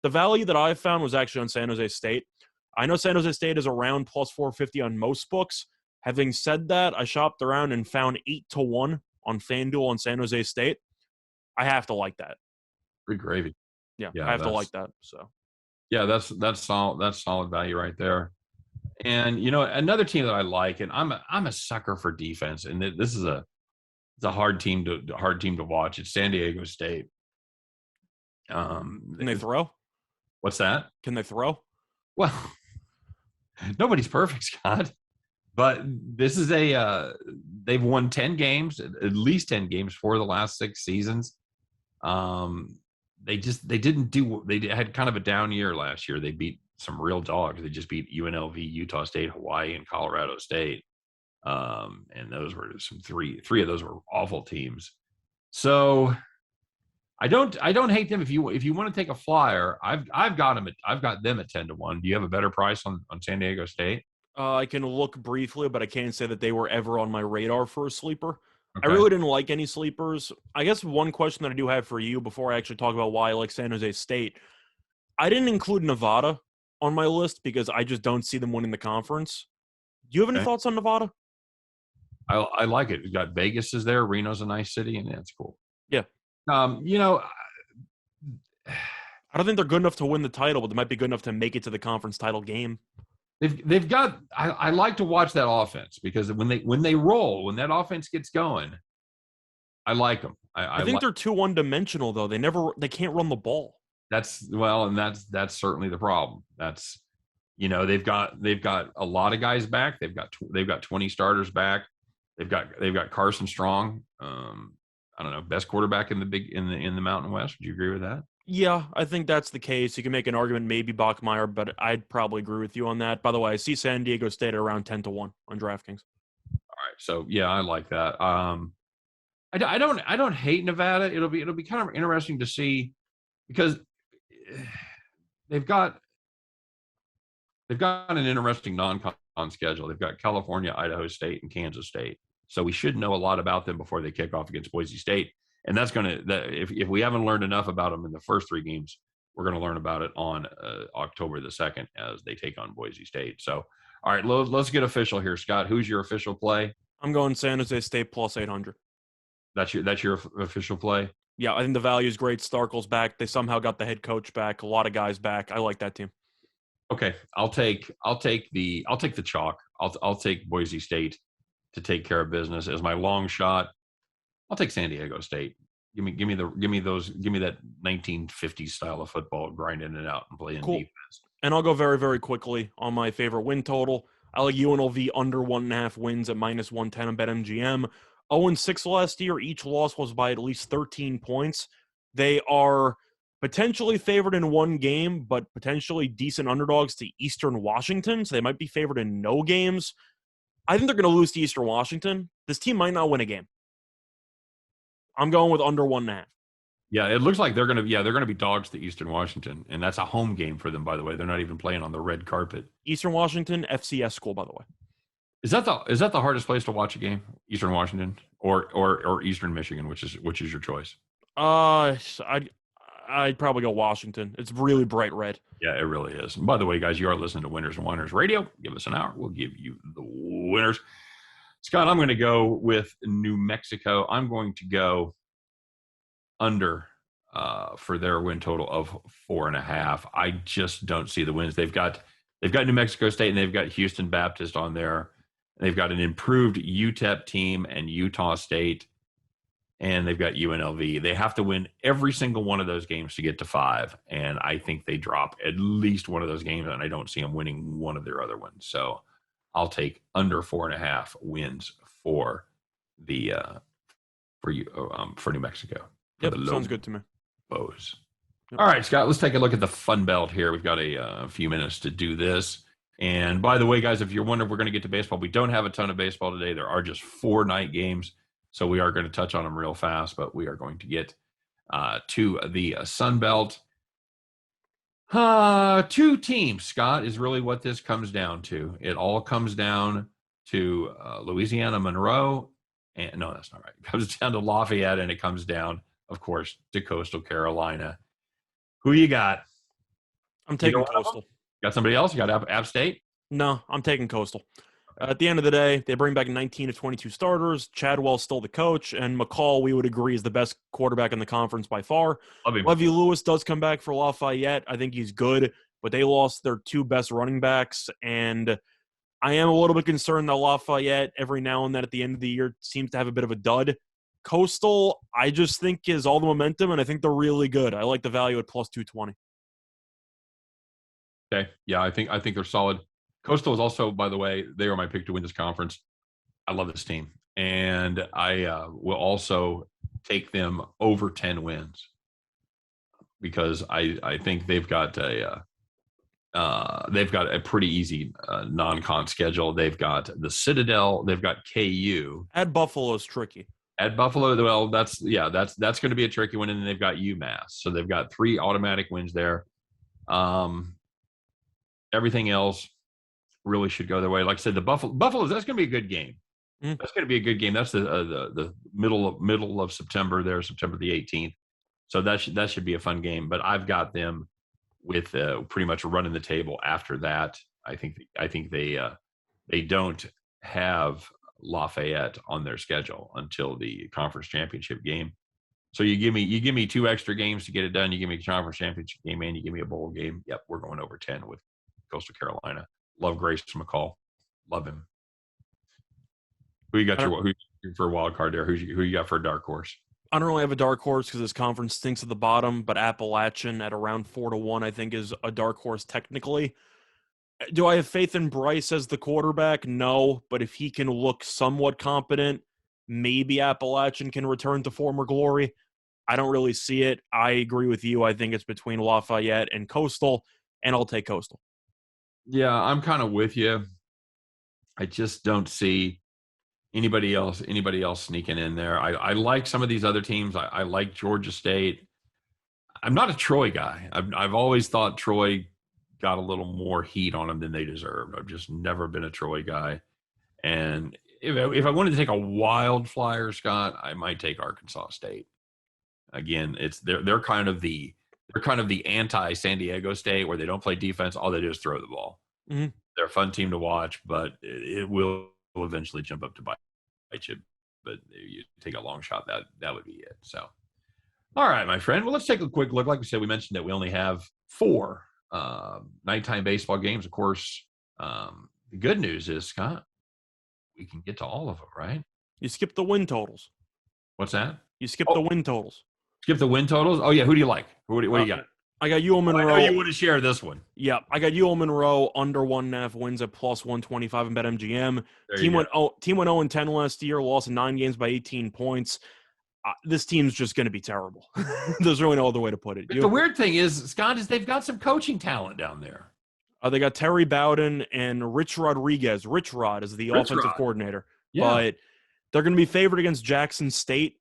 the value that I found was actually on San Jose State. I know San Jose State is around plus 450 on most books. Having said that, I shopped around and found 8-1 on FanDuel on San Jose State. I have to like that. Free gravy. Yeah, I have to like that. So. Yeah, that's solid. That's solid value right there. And another team that I like, and I'm a sucker for defense, and this is a hard team to watch. It's San Diego State. Can they throw? What's that? Can they throw? Well, nobody's perfect, Scott. But this is they've won 10 games, at least 10 games for the last 6 seasons. They had kind of a down year last year. They beat some real dogs. They just beat UNLV, Utah State, Hawaii, and Colorado State. And those were three of those were awful teams. So I don't hate them. If you want to take a flyer, I've got them at 10-1. Do you have a better price on San Diego State? I can look briefly, but I can't say that they were ever on my radar for a sleeper. Okay. I really didn't like any sleepers. I guess one question that I do have for you before I actually talk about why I like San Jose State, I didn't include Nevada on my list because I just don't see them winning the conference. Do you have any thoughts on Nevada? I like it. We've got Vegas is there. Reno's a nice city, and that's cool. Yeah. I don't think they're good enough to win the title, but they might be good enough to make it to the conference title game. They've got. I like to watch that offense because when they roll, when that offense gets going, I like them. I think they're too one-dimensional though. They can't run the ball. that's certainly the problem. That's they've got a lot of guys back. They've got 20 starters back. They've got Carson Strong. I don't know, best quarterback in the Mountain West. Would you agree with that? Yeah, I think that's the case. You can make an argument maybe Bachmeyer, but I'd probably agree with you on that. By the way, I see San Diego State at around 10-1 on DraftKings. All right, so yeah, I like that. I don't hate Nevada. It'll be kind of interesting to see because they've got they've got an interesting non-con schedule. They've got California, Idaho State, and Kansas State. So we should know a lot about them before they kick off against Boise State. And that's going to, if we haven't learned enough about them in the first three games, we're going to learn about it on October the 2nd as they take on Boise State. So, all right, let's get official here. Scott, who's your official play? I'm going San Jose State plus 800. That's your official play? Yeah, I think the value is great. Starkel's back. They somehow got the head coach back. A lot of guys back. I like that team. Okay, I'll take the chalk. I'll take Boise State to take care of business as my long shot. I'll take San Diego State. Give me that 1950s style of football, grinding it out and playing Cool. defense. And I'll go very, very quickly on my favorite win total. I like UNLV under 1.5 wins at -110 on BetMGM. 0-6 last year. Each loss was by at least 13 points. They are potentially favored in one game, but potentially decent underdogs to Eastern Washington. So they might be favored in no games. I think they're going to lose to Eastern Washington. This team might not win a game. I'm going with under 1.5. Yeah, it looks like they're gonna be dogs to Eastern Washington, and that's a home game for them. By the way, they're not even playing on the red carpet. Eastern Washington, FCS school, by the way. Is that the hardest place to watch a game? Eastern Washington or Eastern Michigan, which is your choice? I'd probably go Washington. It's really bright red. Yeah, it really is. And by the way, guys, you are listening to Winners and Wonders Radio. Give us an hour. We'll give you the winners. Scott, I'm going to go with New Mexico. I'm going to go under for their win total of 4.5. I just don't see the wins. They've got New Mexico State and they've got Houston Baptist on there. They've got an improved UTEP team and Utah State, and they've got UNLV. They have to win every single one of those games to get to 5, and I think they drop at least one of those games, and I don't see them winning one of their other ones. So I'll take under 4.5 wins for the for New Mexico. Yep, sounds good to me. Bows. Yep. All right, Scott, let's take a look at the Fun Belt here. We've got a few minutes to do this. And by the way, guys, if you're wondering, we're going to get to baseball. We don't have a ton of baseball today. There are just 4 night games, so we are going to touch on them real fast, but we are going to get to the Sun Belt. 2 teams, Scott, is really what this comes down to. It all comes down to Louisiana Monroe. And no, that's not right. It comes down to Lafayette, and it comes down, of course, to Coastal Carolina. Who you got? I'm taking Coastal. Got somebody else? You got App State? No, I'm taking Coastal. At the end of the day, they bring back 19 of 22 starters. Chadwell's still the coach, and McCall, we would agree, is the best quarterback in the conference by far. Levy Lewis does come back for Lafayette. I think he's good, but they lost their 2 best running backs, and I am a little bit concerned that Lafayette, every now and then at the end of the year, seems to have a bit of a dud. Coastal, I just think, is all the momentum, and I think they're really good. I like the value at plus 220. Okay. Yeah, I think they're solid. Coastal is also, by the way, they are my pick to win this conference. I love this team. And I will also take them over 10 wins because I think they've got a pretty easy non-con schedule. They've got the Citadel. They've got KU. At Buffalo is tricky. At Buffalo, well, that's going to be a tricky one. And then they've got UMass. So they've got 3 automatic wins there. Everything else really should go their way. Like I said, the Buffalo, that's going to be a good game. That's going to be a good game. That's the middle of September there, September the 18th. So that should be a fun game. But I've got them with pretty much running the table after that. I think they don't have Lafayette on their schedule until the conference championship game. So you give me 2 extra games to get it done. You give me a conference championship game and you give me a bowl game. Yep, we're going over 10 with Coastal Carolina. Love Grace McCall. Love him. Who you got who for a wild card there? Who you got for a dark horse? I don't really have a dark horse because this conference stinks at the bottom, but Appalachian at around 4-1, I think, is a dark horse technically. Do I have faith in Bryce as the quarterback? No, but if he can look somewhat competent, maybe Appalachian can return to former glory. I don't really see it. I agree with you. I think it's between Lafayette and Coastal, and I'll take Coastal. Yeah, I'm kind of with you. I just don't see anybody else sneaking in there. I like some of these other teams. I like Georgia State. I'm not a Troy guy. I've always thought Troy got a little more heat on them than they deserved. I've just never been a Troy guy. And if I wanted to take a wild flyer, Scott, I might take Arkansas State. Again, they're kind of the anti San Diego State where they don't play defense. All they do is throw the ball. Mm-hmm. They're a fun team to watch, but it will eventually jump up to bite you. But you take a long shot, that would be it. So, all right, my friend. Well, let's take a quick look. Like we said, we mentioned that we only have 4 nighttime baseball games. Of course, the good news is, Scott, we can get to all of them, right? You skip the win totals. What's that? You skip the win totals. Skip the win totals? Oh, yeah. Who do you like? What do you got? I got UL Monroe. I know you want to share this one. Yeah, I got UL Monroe under 1.5 wins at plus 125 in BetMGM. Team went 0-10 last year, lost 9 games by 18 points. This team's just going to be terrible. There's really no other way to put it. The weird thing is, Scott, is they've got some coaching talent down there. They got Terry Bowden and Rich Rodriguez. Rich Rod is the offensive coordinator. Yeah. But they're going to be favored against Jackson State.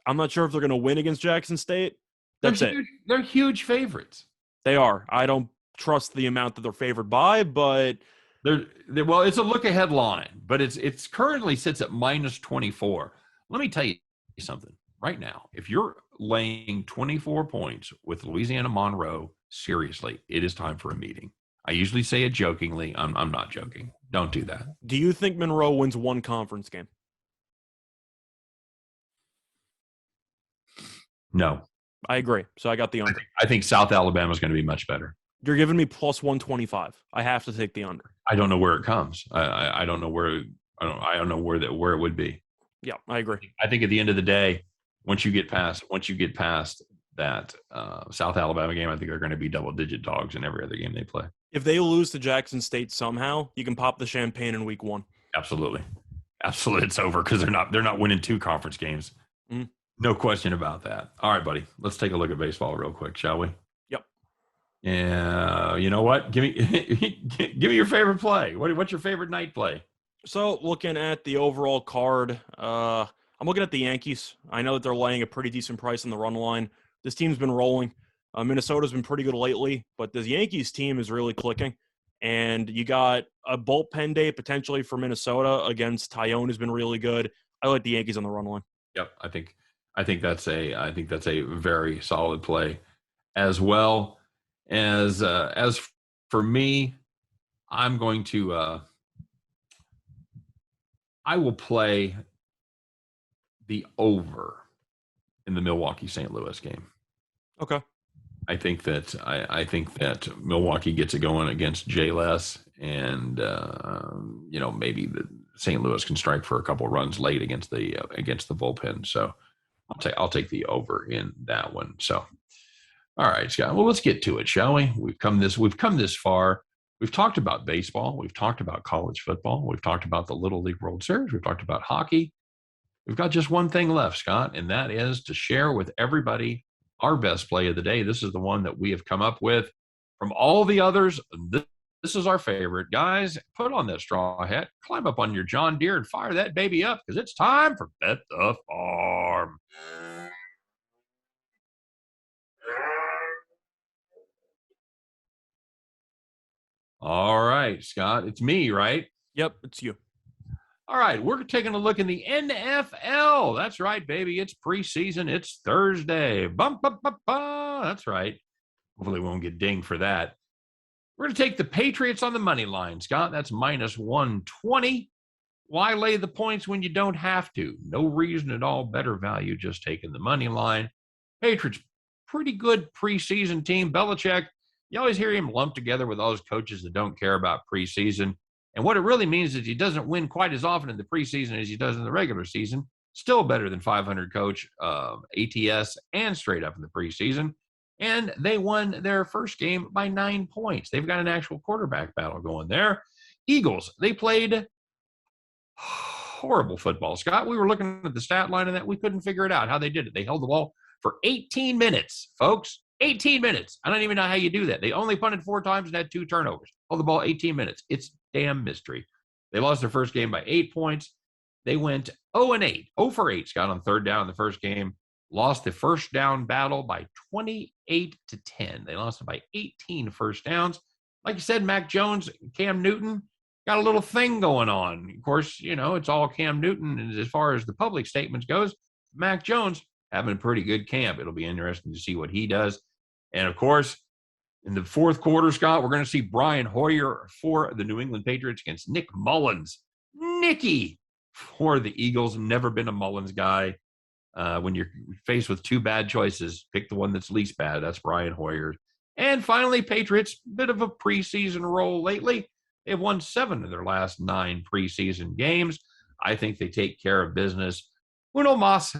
I'm not sure if they're going to win against Jackson State. That's it. They're huge favorites. They are. I don't trust the amount that they're favored by, but well, it's a look-ahead line, but it's currently sits at minus 24. Let me tell you something right now. If you're laying 24 points with Louisiana Monroe, seriously, it is time for a meeting. I usually say it jokingly. I'm not joking. Don't do that. Do you think Monroe wins one conference game? No. I agree. So I got the under. I think South Alabama is going to be much better. You're giving me plus 125. I have to take the under. I don't know where it comes. I don't know where. I don't know where it would be. Yeah, I agree. I think at the end of the day, once you get past that South Alabama game, I think they're going to be double-digit dogs in every other game they play. If they lose to Jackson State somehow, you can pop the champagne in week 1. Absolutely, it's over because they're not winning 2 conference games. Mm. No question about that. All right, buddy. Let's take a look at baseball real quick, shall we? Yep. Yeah. You know what? Give me your favorite play. What's your favorite night play? So looking at the overall card, I'm looking at the Yankees. I know that they're laying a pretty decent price on the run line. This team's been rolling. Minnesota's been pretty good lately, but the Yankees team is really clicking. And you got a bullpen day potentially for Minnesota against Tyone, who's been really good. I like the Yankees on the run line. Yep, I think that's a very solid play, as well as for me, I'm going to I will play the over in the Milwaukee St. Louis game. Okay. I think that Milwaukee gets it going against J-Les, and maybe the St. Louis can strike for a couple runs late against the bullpen. So I'll take the over in that one. So, all right, Scott. Well, let's get to it, shall we? We've come this far. We've talked about baseball. We've talked about college football. We've talked about the Little League World Series. We've talked about hockey. We've got just one thing left, Scott, and that is to share with everybody our best play of the day. This is the one that we have come up with from all the others. This is our favorite. Guys, put on that straw hat, climb up on your John Deere, and fire that baby up because it's time for Bet the Farm. All right, Scott, it's me, right? Yep, it's you. All right, we're taking a look in the NFL. That's right, baby. It's preseason. It's Thursday. That's right. Hopefully we won't get dinged for that. We're going to take the Patriots on the money line, Scott. That's minus 120. Why lay the points when you don't have to? No reason at all. Better value just taking the money line. Patriots, pretty good preseason team. Belichick, you always hear him lumped together with all those coaches that don't care about preseason. And what it really means is he doesn't win quite as often in the preseason as he does in the regular season. still better than 500 coach ATS and straight up in the preseason. And they won their first game by 9 points. They've got an actual quarterback battle going there. Eagles, they played horrible football, Scott. We were looking at the stat line of that. We couldn't figure it out how they did it. They held the ball for 18 minutes, folks. 18 minutes. I don't even know how you do that. They only punted 4 times and had 2 turnovers. Held the ball 18 minutes. It's damn mystery. They lost their first game by 8 points. They went 0-8, 0 for 8, Scott, on third down in the first game. Lost the first down battle by 28-10. They lost it by 18 first downs. Like you said, Mac Jones, Cam Newton, got a little thing going on. Of course, it's all Cam Newton. And as far as the public statements goes, Mac Jones having a pretty good camp. It'll be interesting to see what he does. And, of course, in the fourth quarter, Scott, we're going to see Brian Hoyer for the New England Patriots against Nick Mullins. Nicky for the Eagles. Never been a Mullins guy. When you're faced with 2 bad choices, pick the one that's least bad. That's Brian Hoyer. And finally, Patriots, bit of a preseason role lately. They've won 7 of their last 9 preseason games. I think they take care of business. Uno mas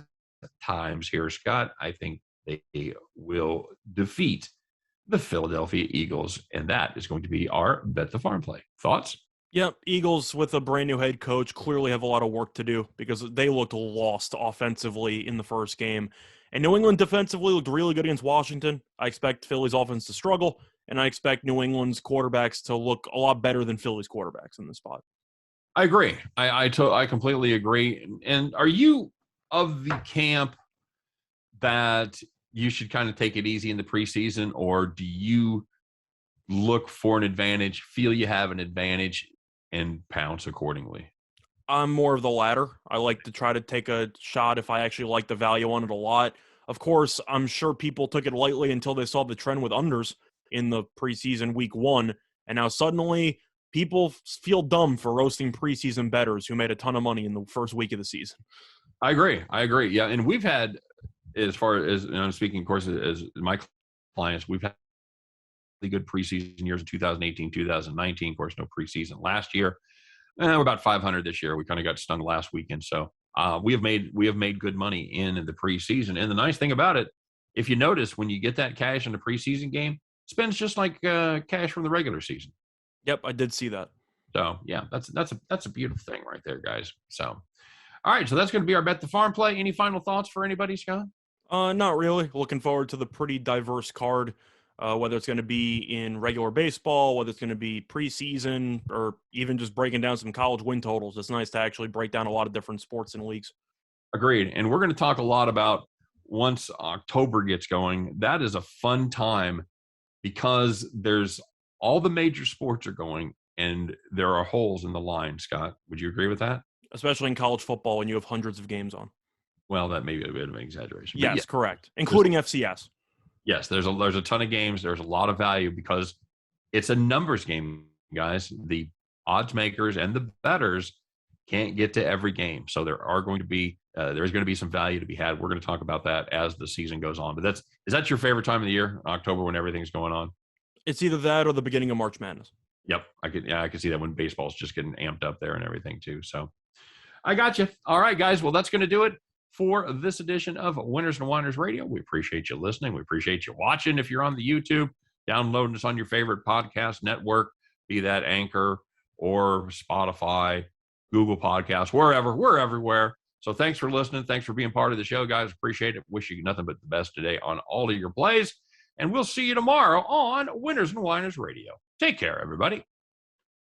times here, Scott. I think they will defeat the Philadelphia Eagles, and that is going to be our Bet the Farm play. Thoughts? Yep, Eagles with a brand new head coach clearly have a lot of work to do because they looked lost offensively in the first game. And New England defensively looked really good against Washington. I expect Philly's offense to struggle, and I expect New England's quarterbacks to look a lot better than Philly's quarterbacks in this spot. I agree. I completely agree. And are you of the camp that you should kind of take it easy in the preseason, or do you look for an advantage, feel you have an advantage, and pounce accordingly? I'm more of the latter. I like to try to take a shot if I actually like the value on it a lot. Of course, I'm sure people took it lightly until they saw the trend with unders in the preseason week 1, and now suddenly people feel dumb for roasting preseason bettors who made a ton of money in the first week of the season. I agree. Yeah, and we've had, as far as I'm speaking, of course, as my clients, we've had really good preseason years in 2018, 2019. Of course, no preseason last year. We're about 500 this year. We kind of got stung last weekend, so we have made good money in the preseason. And the nice thing about it, if you notice, when you get that cash in the preseason game, it spends just like cash from the regular season. Yep, I did see that. So yeah, that's a beautiful thing right there, guys. So, all right, so that's going to be our Bet the Farm play. Any final thoughts for anybody, Scott? Not really. Looking forward to the pretty diverse card, whether it's going to be in regular baseball, whether it's going to be preseason, or even just breaking down some college win totals. It's nice to actually break down a lot of different sports and leagues. Agreed. And we're going to talk a lot about once October gets going. That is a fun time because there's all the major sports are going and there are holes in the line, Scott. Would you agree with that? Especially in college football when you have hundreds of games on. Well, that may be a bit of an exaggeration. Yes, yeah, correct. Including FCS. Yes, there's a ton of games. There's a lot of value because it's a numbers game, guys. The odds makers and the bettors can't get to every game. So there's going to be some value to be had. We're going to talk about that as the season goes on. But is that your favorite time of the year, October, when everything's going on? It's either that or the beginning of March Madness. Yep, I could see that when baseball's just getting amped up there and everything too. So I got you. All right, guys. Well, that's going to do it for this edition of Winners and Whiners Radio. We appreciate you listening. We appreciate you watching. If you're on the YouTube, downloading us on your favorite podcast network, be that Anchor or Spotify, Google Podcasts, wherever. We're everywhere. So thanks for listening. Thanks for being part of the show, guys. Appreciate it. Wish you nothing but the best today on all of your plays. And we'll see you tomorrow on Winners and Whiners Radio. Take care, everybody.